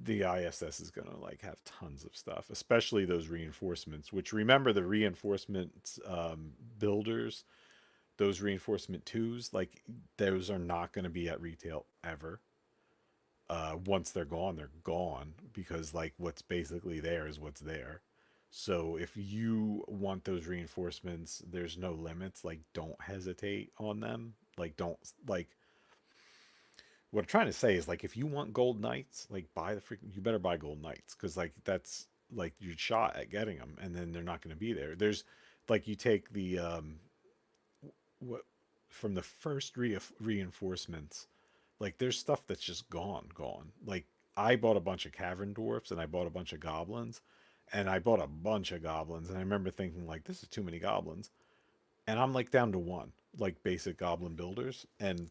the ISS is going to like have tons of stuff, especially those reinforcements, which remember the reinforcements builders, those reinforcement twos, like those are not going to be at retail ever. Once they're gone because like what's basically there is what's there. So if you want those reinforcements, there's no limits. Like don't hesitate on them. Like don't like what I'm trying to say is like if you want gold knights, like buy the freaking you better buy gold knights because like that's like your shot at getting them, and then they're not going to be there. There's like you take the what from the first reinforcements, like there's stuff that's just gone. Like I bought a bunch of cavern dwarfs and I bought a bunch of goblins, and I bought a bunch of goblins, and I remember thinking like this is too many goblins, and I'm like down to one like basic goblin builders, and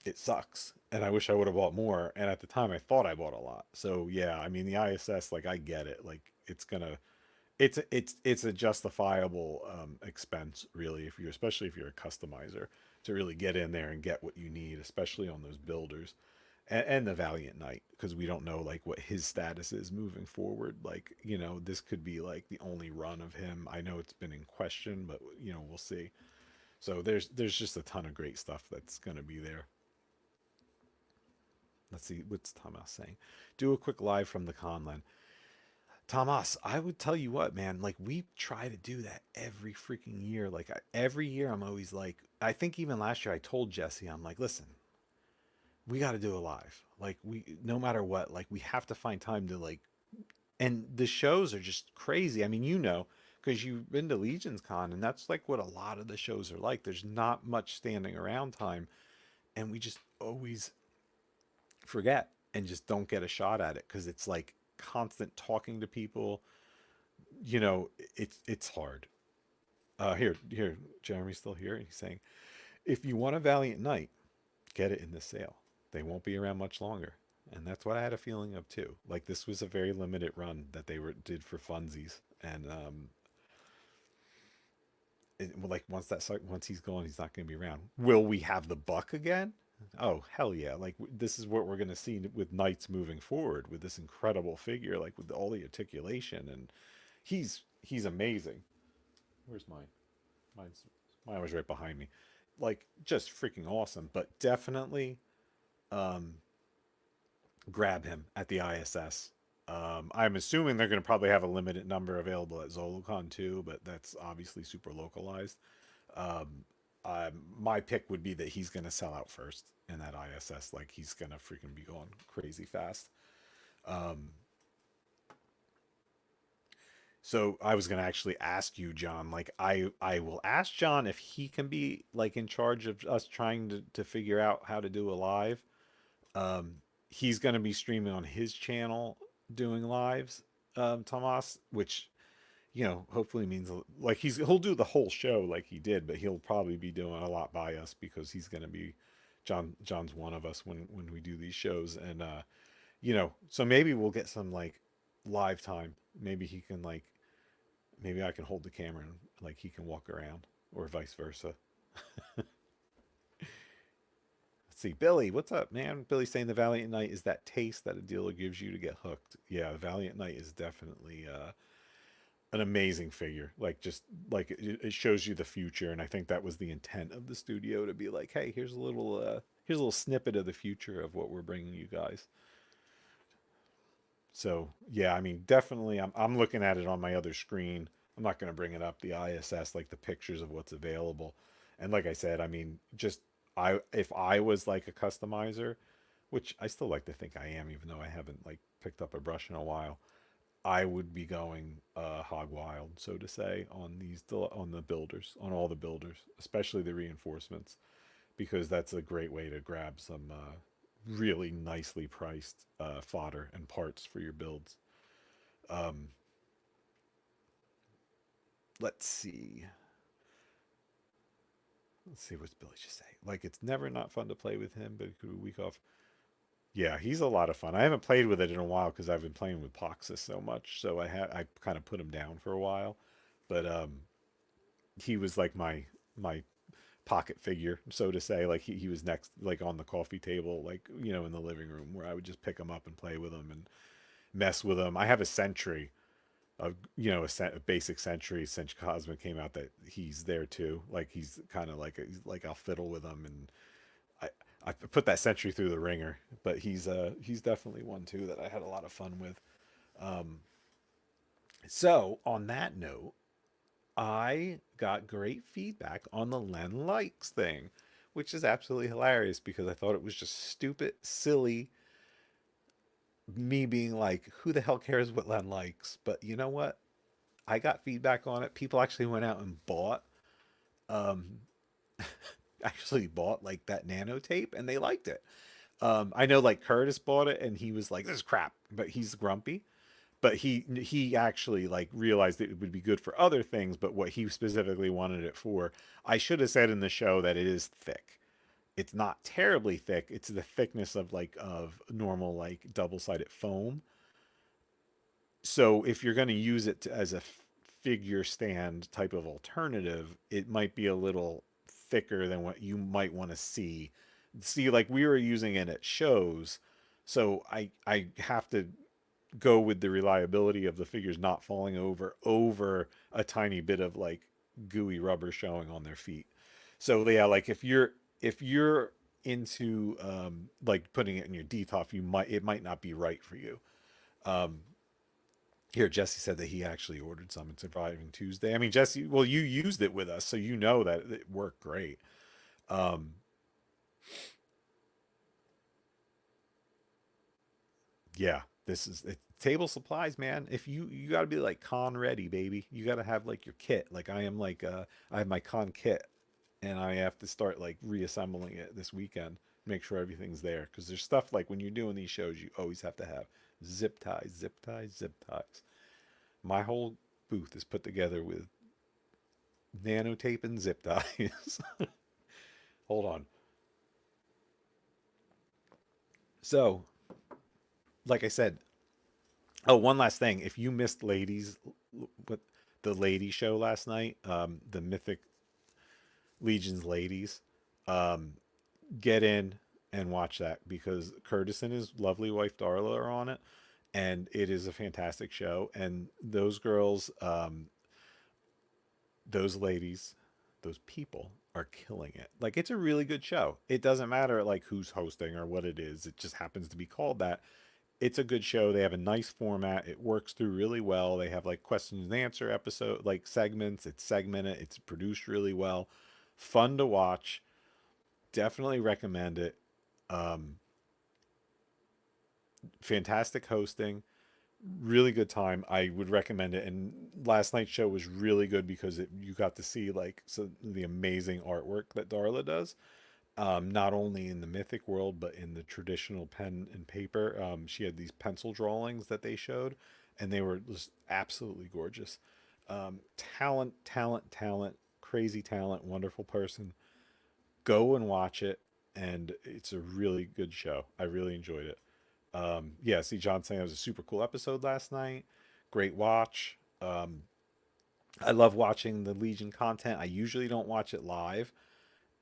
it sucks. And I wish I would have bought more. And at the time, I thought I bought a lot. So yeah, I mean the ISS, like I get it. Like it's a justifiable expense, really, if you're especially if you're a customizer to really get in there and get what you need, especially on those builders and the Valiant Knight, because we don't know like what his status is moving forward. Like this could be like the only run of him. I know it's been in question, but we'll see. So there's just a ton of great stuff that's gonna be there. Let's see, what's Thomas saying? Do a quick live from the Conlan. Thomas, I would tell you what, man, like we try to do that every freaking year. Like every year I'm always like, I think even last year I told Jesse, I'm like, listen, we got to do a live. Like no matter what, like we have to find time to like, and the shows are just crazy. I mean, because you've been to Legion's Con and that's like what a lot of the shows are like. There's not much standing around time, and we just always forget and just don't get a shot at it because it's like constant talking to people. It's hard. Here, Jeremy's still here. He's saying, if you want a Valiant Knight, get it in the sale. They won't be around much longer, and that's what I had a feeling of too. Like this was a very limited run that they did for funsies, and like once he's gone, he's not going to be around. Will we have the buck again? Oh hell yeah! Like this is what we're gonna see with Knights moving forward with this incredible figure, like with all the articulation, and he's amazing. Where's mine? Mine's mine was right behind me. Like just freaking awesome. But definitely um, grab him at the ISS. I'm assuming they're gonna probably have a limited number available at ZoloCon too, but that's obviously super localized. Um, my pick would be that he's going to sell out first in that ISS. Like he's going to freaking be going crazy fast. Um, so I was going to actually ask you, John. Like I will ask John if he can be like in charge of us trying to figure out how to do a live. Um, he's going to be streaming on his channel doing lives, Tomas, which hopefully means like he'll do the whole show like he did, but he'll probably be doing a lot by us because he's going to be John's one of us when we do these shows, and so maybe we'll get some like live time. Maybe he can like maybe I can hold the camera and like he can walk around or vice versa. Let's see, Billy, what's up, man? Billy's saying the Valiant Knight is that taste that a dealer gives you to get hooked. Yeah, the Valiant Knight is definitely an amazing figure. Like just like it shows you the future, and I think that was the intent of the studio to be like, hey, here's a little snippet of the future of what we're bringing you guys. So yeah, I mean, definitely, I'm looking at it on my other screen. I'm not going to bring it up the ISS, like the pictures of what's available. And like I said, I mean, just if I was like a customizer, which I still like to think I am, even though I haven't like picked up a brush in a while, I would be going hog wild, so to say, on on the builders, on all the builders, especially the reinforcements, because that's a great way to grab some really nicely priced fodder and parts for your builds. Um, let's see. Let's see what's Billy just say. Like it's never not fun to play with him, but it could be a week off. Yeah, he's a lot of fun. I haven't played with it in a while because I've been playing with Poxxus so much, so I kind of put him down for a while. But he was like my pocket figure, so to say. Like he was next, like on the coffee table, like in the living room, where I would just pick him up and play with him and mess with him. I have a sentry, a basic sentry since Cosmic came out that he's there too. Like he's kind of like like I'll fiddle with him and I I put that sentry through the ringer, but he's definitely one too that I had a lot of fun with. Um, so on that note, I got great feedback on the Len likes thing, which is absolutely hilarious because I thought it was just stupid, silly, me being like, who the hell cares what Len likes? But you know what? I got feedback on it. People actually went out and um, bought like that nano tape and they liked it. I know like Curtis bought it and he was like, "This is crap," but he's grumpy. But he actually like realized it would be good for other things. But what he specifically wanted it for, I should have said in the show that it is thick. It's not terribly thick. It's the thickness of like of normal like double sided foam. So if you're going to use it as a figure stand type of alternative, it might be a little thicker than what you might want to see. See, like we were using it at shows, so I have to go with the reliability of the figures not falling over a tiny bit of like gooey rubber showing on their feet. So yeah, like if you're into like putting it in your DTOF, it might not be right for you. Um, Here, Jesse said that he actually ordered some and Surviving Tuesday. I mean, Jesse, well, you used it with us, so you know that it worked great. Um, yeah, this is table supplies, man. If you got to be like con ready, baby. You got to have like your kit. Like I am like I have my con kit, and I have to start like reassembling it this weekend. Make sure everything's there because there's stuff like when you're doing these shows, you always have to have zip ties, zip ties, zip ties. My whole booth is put together with nano tape and zip ties. Hold on. So, like I said, oh, one last thing. If you missed what the lady show last night, the Mythic Legion's ladies, um, get in and watch that because Curtis and his lovely wife Darla are on it, and it is a fantastic show. And those girls, those ladies, those people are killing it. Like it's a really good show. It doesn't matter like who's hosting or what it is. It just happens to be called that. It's a good show. They have a nice format. It works through really well. They have like questions and answer episode like segments. It's segmented. It's produced really well. Fun to watch. Definitely recommend it. Um, Fantastic hosting. Really good time. I would recommend it. And last night's show was really good because you got to see like the amazing artwork that Darla does. Not only in the mythic world but in the traditional pen and paper. She had these pencil drawings that they showed, and they were just absolutely gorgeous. Talent, talent, talent, crazy talent, wonderful person. Go and watch it, and it's a really good show. I really enjoyed it. Yeah, see, John saying it was a super cool episode last night. Great watch. I love watching the Legion content. I usually don't watch it live,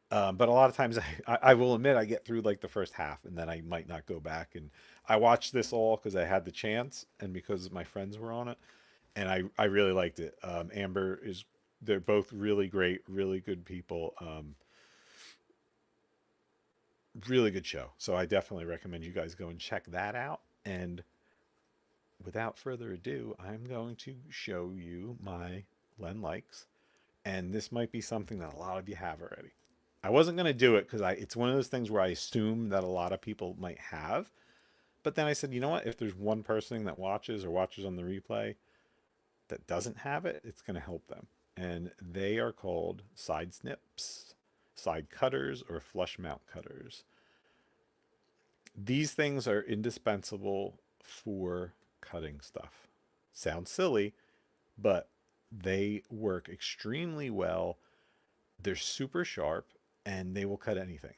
but a lot of times I will admit I get through like the first half and then I might not go back. And I watched this all because I had the chance and because my friends were on it, and I really liked it. Amber is they're both really great, really good people. Really good show. So I definitely recommend you guys go and check that out. And without further ado, I'm going to show you my Len likes. And this might be something that a lot of you have already. I wasn't going to do it because it's one of those things where I assume that a lot of people might have, But then I said, you know what? If there's one person that watches or watches on the replay that doesn't have it, it's going to help them. And they are called side snips, side cutters, or flush mount cutters. These things are indispensable for cutting stuff. Sounds silly, but they work extremely well. They're super sharp and they will cut anything.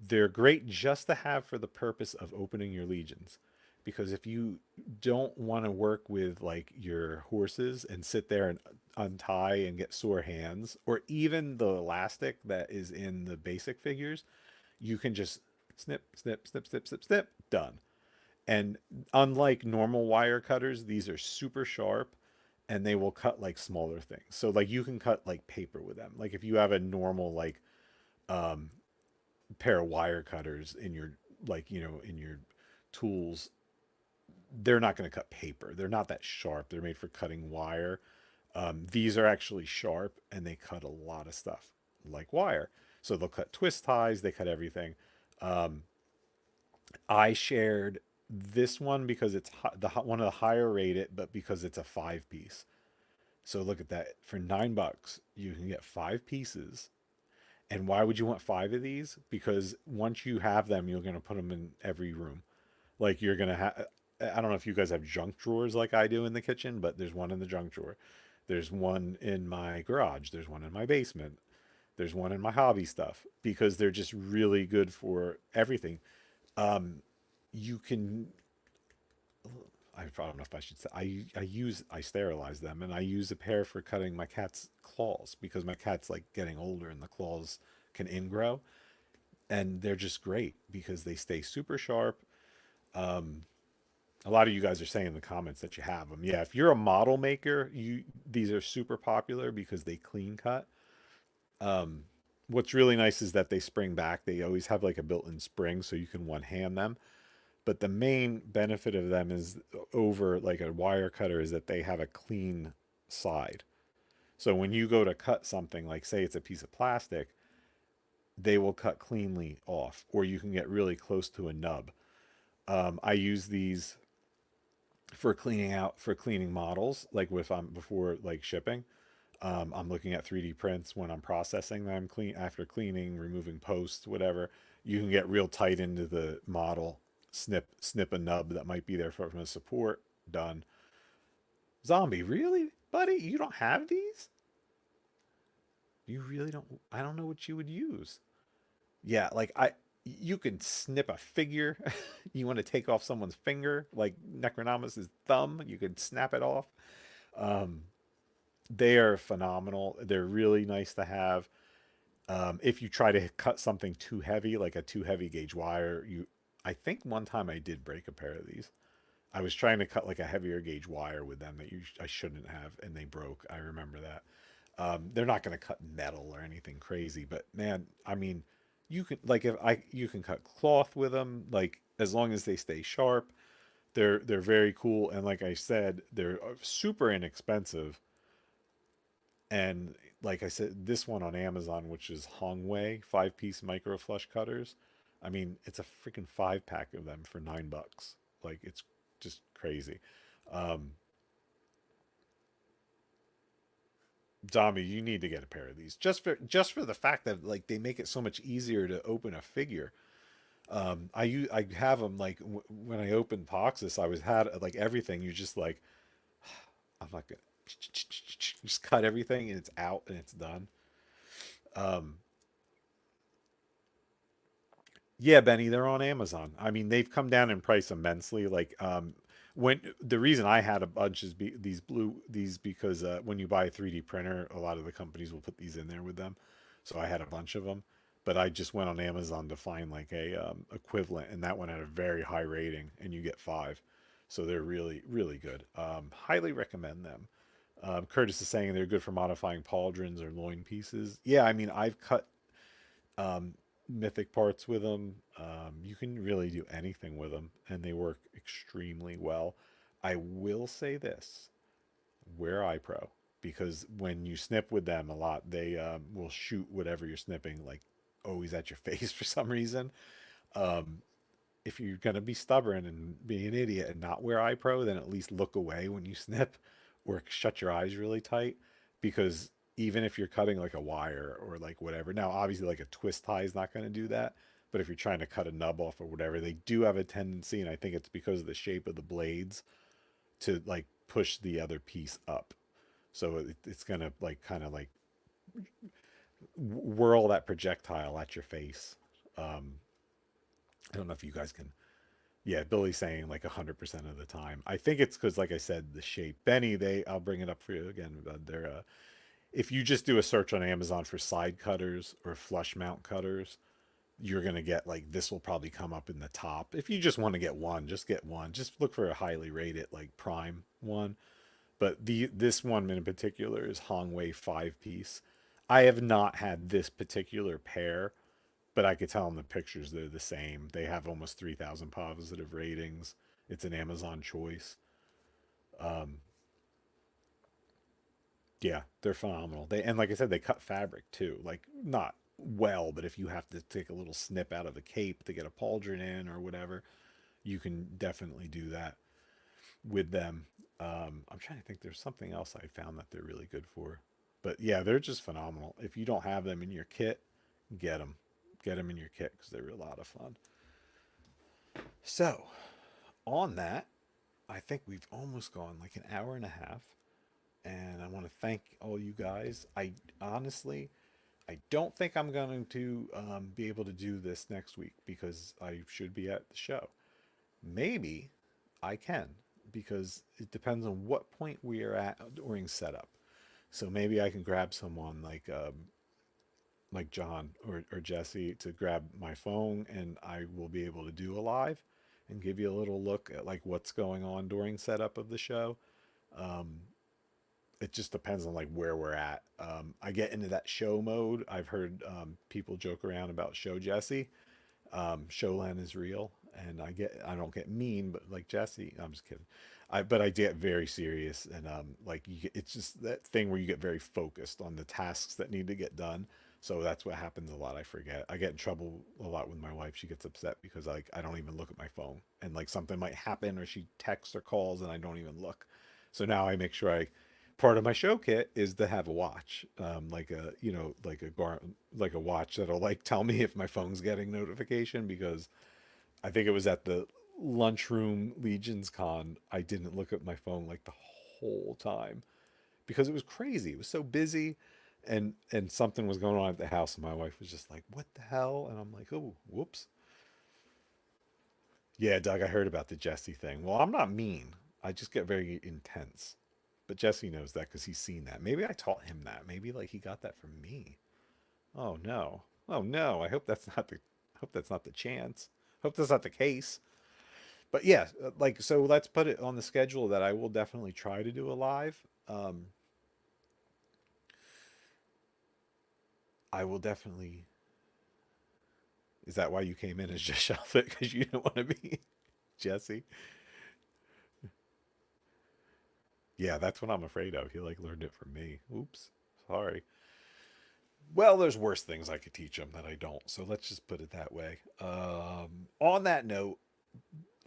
They're great just to have for the purpose of opening your legions. Because if you don't want to work with like your horses and sit there and untie and get sore hands, or even the elastic that is in the basic figures, you can just snip, snip, snip, snip, snip, snip, done. And unlike normal wire cutters, these are super sharp and they will cut like smaller things. So like you can cut like paper with them. Like if you have a normal like um pair of wire cutters in your like, you know, in your tools, they're not going to cut paper. They're not that sharp. They're made for cutting wire. These are actually sharp and they cut a lot of stuff like wire. So they'll cut twist ties, they cut everything. Um, I shared this one because it's one of the higher rated, but because it's a 5 piece. So look at that. For $9, you can get 5 pieces. And why would you want 5 of these? Because once you have them, you're going to put them in every room. Like you're going to have, I don't know if you guys have junk drawers like I do in the kitchen, but there's one in the junk drawer. There's one in my garage. There's one in my basement. There's one in my hobby stuff because they're just really good for everything. Um, you can, I don't know if I should say, I sterilize them and I use a pair for cutting my cat's claws because my cat's like getting older and the claws can ingrow. And they're just great because they stay super sharp. Um, a lot of you guys are saying in the comments that you have them. Yeah, if you're a model maker, these are super popular because they clean cut. Um, what's really nice is that they spring back. They always have like a built-in spring so you can one hand them. But the main benefit of them is over like a wire cutter is that they have a clean side. So when you go to cut something, like say it's a piece of plastic, they will cut cleanly off, or you can get really close to a nub. I use these for cleaning models, like with before like shipping. I'm looking at 3D prints when I'm processing them, clean after cleaning, removing posts, whatever. You can get real tight into the model, snip a nub that might be there from a support. Done. Zombie, really, buddy? You don't have these? You really don't? I don't know what you would use. Yeah, like you can snip a figure. You want to take off someone's finger, like Necronomus's thumb. You can snap it off. Um, they are phenomenal. They're really nice to have. If you try to cut something too heavy, like a too heavy gauge wire, I think one time I did break a pair of these. I was trying to cut like a heavier gauge wire with them that I shouldn't have, and they broke. I remember that. They're not going to cut metal or anything crazy, but man, I mean, you can like if I you can cut cloth with them, like as long as they stay sharp. They're very cool, and like I said, they're super inexpensive. And like I said, this one on Amazon, which is Hongwei 5 piece micro flush cutters. I mean, it's a freaking 5 pack of them for $9. Like it's just crazy. Um, Zombie, you need to get a pair of these just for the fact that like they make it so much easier to open a figure. I have them like when I opened Poxxus, I was had like everything. You just like I'm not gonna just cut everything and it's out and it's done. Um, yeah, Benny, they're on Amazon. I mean, they've come down in price immensely. Like, when the reason I had a bunch is these because when you buy a 3D printer, a lot of the companies will put these in there with them. So I had a bunch of them, but I just went on Amazon to find like a equivalent, and that one had a very high rating, and you get 5. So they're really really good. Highly recommend them. Curtis is saying they're good for modifying pauldrons or loin pieces. Yeah, I mean I've cut um, mythic parts with them. You can really do anything with them, and they work extremely well. I will say this: wear iPro, because when you snip with them a lot, they will shoot whatever you're snipping like always at your face for some reason. Um, if you're going to be stubborn and be an idiot and not wear eye pro, then at least look away when you snip or shut your eyes really tight, because even if you're cutting like a wire or like whatever, now obviously like a twist tie is not going to do that, but if you're trying to cut a nub off or whatever, they do have a tendency, and I think it's because of the shape of the blades, to like push the other piece up. So it's going to like kind of like whirl that projectile at your face. I don't know if you guys can. Yeah, Billy's saying like 100% of the time. I think it's because, like I said, the shape. Benny, I'll bring it up for you again. They're if you just do a search on Amazon for side cutters or flush mount cutters, you're gonna get like this will probably come up in the top. If you just want to get one, just get one. Just look for a highly rated like prime one. But this one in particular is Hongwei 5-piece. I have not had this particular pair, but I could tell in the pictures they're the same. They have almost 3,000 positive ratings. It's an Amazon choice. Um, yeah, they're phenomenal. And like I said, they cut fabric too. Like not well, but if you have to take a little snip out of the cape to get a pauldron in or whatever, you can definitely do that with them. I'm trying to think. There's something else I found that they're really good for. But yeah, they're just phenomenal. If you don't have them in your kit, get them. Get them in your kit because they're a lot of fun. So, on that, I think we've almost gone like an hour and a half. And I want to thank all you guys. I honestly, I don't think I'm going to be able to do this next week because I should be at the show. Maybe I can, because it depends on what point we are at during setup. So maybe I can grab someone like John or Jesse to grab my phone, and I will be able to do a live and give you a little look at like what's going on during setup of the show. Um, it just depends on like where we're at. I get into that show mode. I've heard people joke around about show Jesse. Showland is real, and I don't get mean, but like Jesse, I'm just kidding. But I get very serious, and like it's just that thing where you get very focused on the tasks that need to get done. So that's what happens a lot. I forget. I get in trouble a lot with my wife. She gets upset because like I don't even look at my phone, and like something might happen, or she texts or calls, and I don't even look. So now I make sure part of my show kit is to have a watch, like a like a watch that'll like tell me if my phone's getting notification, because I think it was at the lunchroom Legions Con, I didn't look at my phone like the whole time because it was crazy. It was so busy, and something was going on at the house, and my wife was just like, "What the hell?" And I'm like, "Oh, whoops." Yeah, Doug, I heard about the Jesse thing. Well, I'm not mean. I just get very intense. But Jesse knows that because he's seen that. Maybe I taught him that. Maybe like he got that from me. Oh no. Oh no. I hope that's not the chance. Hope that's not the case. But yeah, like so let's put it on the schedule that I will definitely try to do a live. I will definitely. Is that why you came in as just shelf it? Because you didn't want to be Jesse? Yeah, that's what I'm afraid of. He like learned it from me. Oops. Sorry. Well, there's worse things I could teach him that I don't. So let's just put it that way. On that note,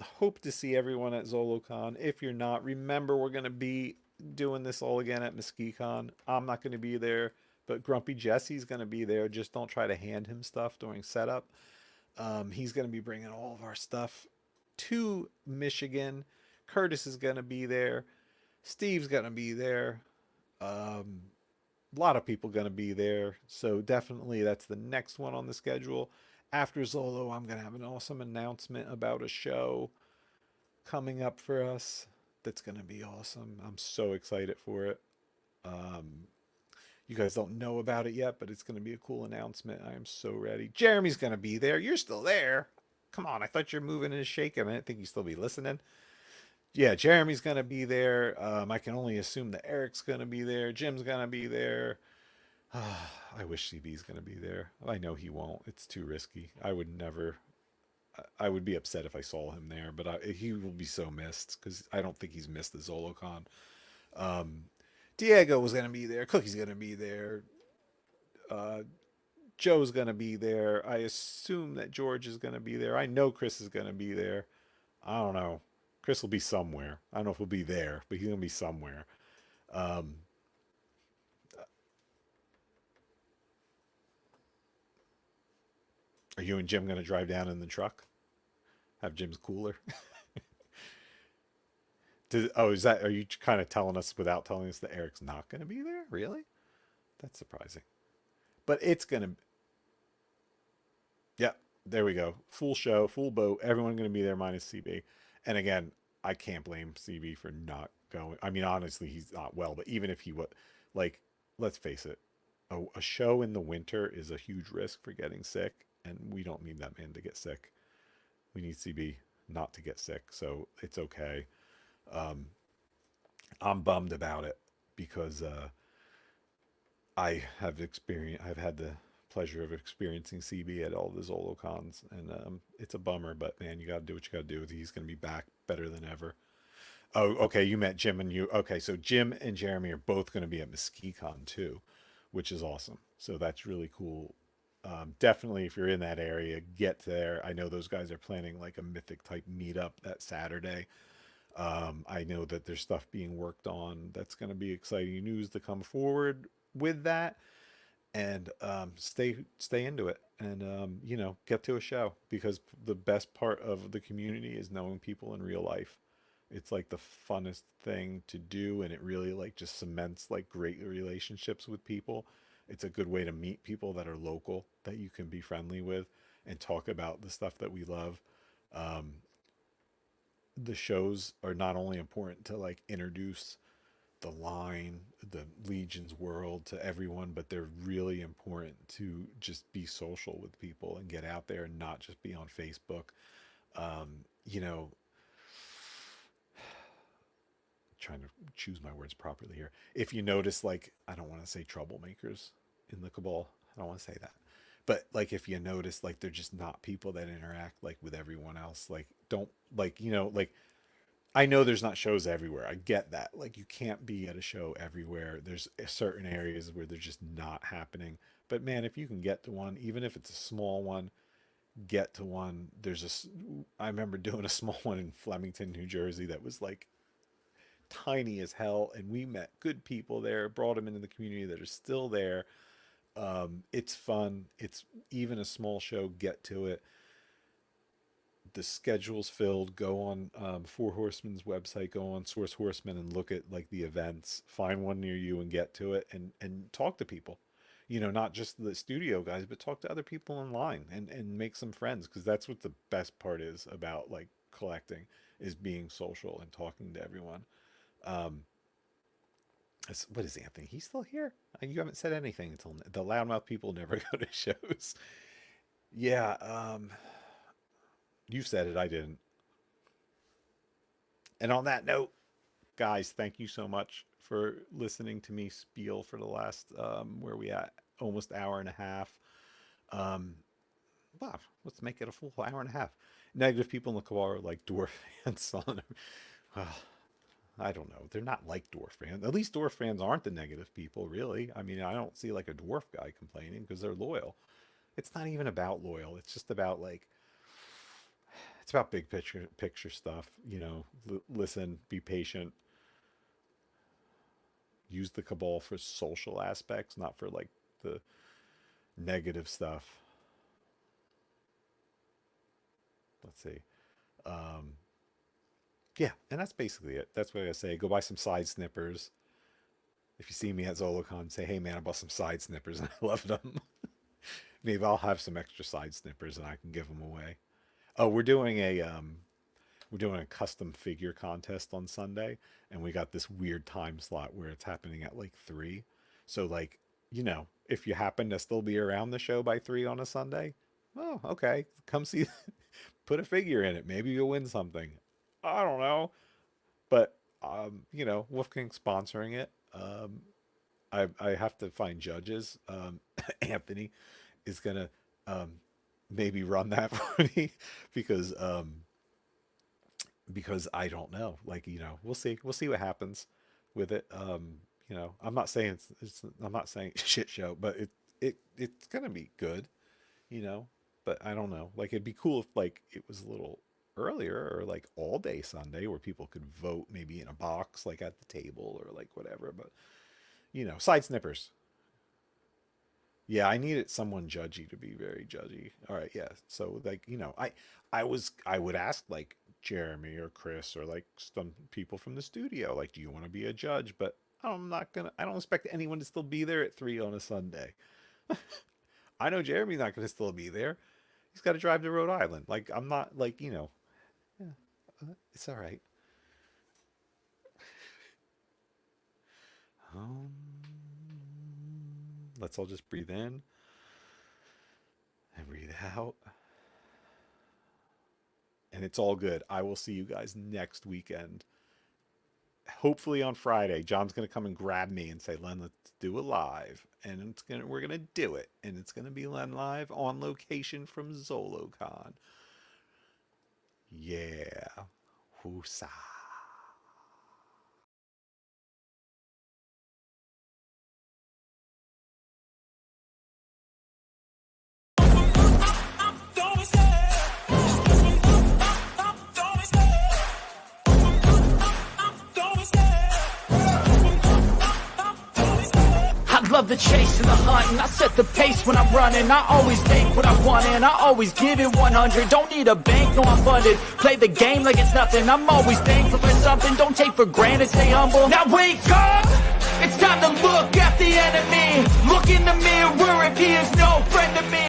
hope to see everyone at ZoloCon. If you're not, remember we're going to be doing this all again at MesquiCon. I'm not going to be there, but Grumpy Jesse's going to be there. Just don't try to hand him stuff during setup. He's going to be bringing all of our stuff to Michigan. Curtis is going to be there. Steve's going to be there. A lot of people going to be there. So definitely that's the next one on the schedule. After Zolo, I'm going to have an awesome announcement about a show coming up for us. That's going to be awesome. I'm so excited for it. You guys don't know about it yet, but it's going to be a cool announcement. I am so ready. Jeremy's going to be there. You're still there. Come on. I thought you're moving and shaking. I didn't think you'd still be listening. Yeah, Jeremy's going to be there. I can only assume that Eric's going to be there. Jim's going to be there. I wish CB's going to be there. I know he won't. It's too risky. I would never. I would be upset if I saw him there, but he will be so missed because I don't think he's missed the ZoloCon. Diego was going to be there. Cookie's going to be there. Joe's gonna be there. I assume that George is gonna be there. I know Chris is gonna be there. I don't know. Chris will be somewhere. I don't know if he'll be there, but he's gonna be somewhere. Um, are you and Jim gonna drive down in the truck? Have Jim's cooler? Oh, is that? Are you kind of telling us without telling us that Eric's not gonna be there? Really? That's surprising. But it's gonna. Yeah, there we go. Full show, full boat. Everyone going to be there minus CB. And again, I can't blame CB for not going. I mean, honestly, he's not well, but even if he would, like, let's face it, a show in the winter is a huge risk for getting sick, and we don't need that man to get sick. We need CB not to get sick, so it's okay. Um, I'm bummed about it because I've had the pleasure of experiencing CB at all the Zolo cons, and it's a bummer. But man, you got to do what you got to do. He's going to be back better than ever. Oh, okay. You met Jim and you. Okay, so Jim and Jeremy are both going to be at MesquiCon too, which is awesome. So that's really cool. Definitely, if you're in that area, get there. I know those guys are planning like a mythic type meetup that Saturday. I know that there's stuff being worked on. That's going to be exciting news to come forward with that. And stay into it, and get to a show, because the best part of the community is knowing people in real life. It's like the funnest thing to do, and it really like just cements like great relationships with people. It's a good way to meet people that are local that you can be friendly with and talk about the stuff that we love. um, the shows are not only important to like introduce the line, the Legion's world to everyone, but they're really important to just be social with people and get out there and not just be on Facebook. You know, trying to choose my words properly here. If you notice, like, I don't want to say troublemakers in the cabal, I don't want to say that. But like, if you notice, like, they're just not people that interact like with everyone else. Like, don't like, like, I know there's not shows everywhere. I get that. Like, you can't be at a show everywhere. There's certain areas where they're just not happening. But man, if you can get to one, even if it's a small one, get to one. I remember doing a small one in Flemington, New Jersey that was like tiny as hell, and we met good people there, brought them into the community that are still there. It's fun. It's even a small show. Get to it. The schedule's filled. Go on Four Horsemen's website, go on Source Horsemen and look at like the events. Find one near you and get to it, and talk to people. Not just the studio guys, but talk to other people online and make some friends, because that's what the best part is about like collecting, is being social and talking to everyone. Um, what is Anthony? He's still here? You haven't said anything until the loudmouth people never go to shows. Yeah, you said it. I didn't. And on that note, guys, thank you so much for listening to me spiel for the last where we at, almost hour and a half. Um, wow, let's make it a full hour and a half. Negative people in the car are like dwarf fans. Well, I don't know. They're not like dwarf fans. At least dwarf fans aren't the negative people, really. I mean, I don't see like a dwarf guy complaining because they're loyal. It's not even about loyal. It's just about like, it's about big picture stuff. Listen, be patient, use the cabal for social aspects, not for like the negative stuff. Let's see. Um, yeah, and that's basically it. That's what I say. Go buy some side snippers. If you see me at Zolocon, say, "Hey man, I bought some side snippers and I love them." Maybe I'll have some extra side snippers and I can give them away. Oh, we're doing a custom figure contest on Sunday, and we got this weird time slot where it's happening at like 3. So like, if you happen to still be around the show by 3 on a Sunday, oh, okay, come see, put a figure in it. Maybe you'll win something. I don't know, but Wolfgang's sponsoring it. I have to find judges. Anthony is gonna um, maybe run that for me, because I don't know. Like, we'll see. We'll see what happens with it. I'm not saying I'm not saying shit show, but it's gonna be good, you know. But I don't know. Like it'd be cool if like it was a little earlier or like all day Sunday where people could vote maybe in a box like at the table or like whatever. But you know, side snippers. Yeah, I needed someone judgy to be very judgy. All right, yeah. So like, you know, I would ask like Jeremy or Chris or like some people from the studio, like, do you want to be a judge? But I don't expect anyone to still be there at 3 on a Sunday. I know Jeremy's not gonna still be there. He's got to drive to Rhode Island. Like I'm not like, you know, yeah, it's all right. Um, let's all just breathe in and breathe out. And it's all good. I will see you guys next weekend. Hopefully on Friday, John's gonna come and grab me and say, "Len, let's do a live," and we're gonna do it, and it's gonna be Len live on location from ZoloCon. Yeah, whoosah. I love the chase and the hunt, and I set the pace when I'm running. I always take what I want and I always give it 100. Don't need a bank, no I'm funded. Play the game like it's nothing. I'm always thankful for something. Don't take for granted, stay humble. Now wake up! It's time to look at the enemy. Look in the mirror if he is no friend to me.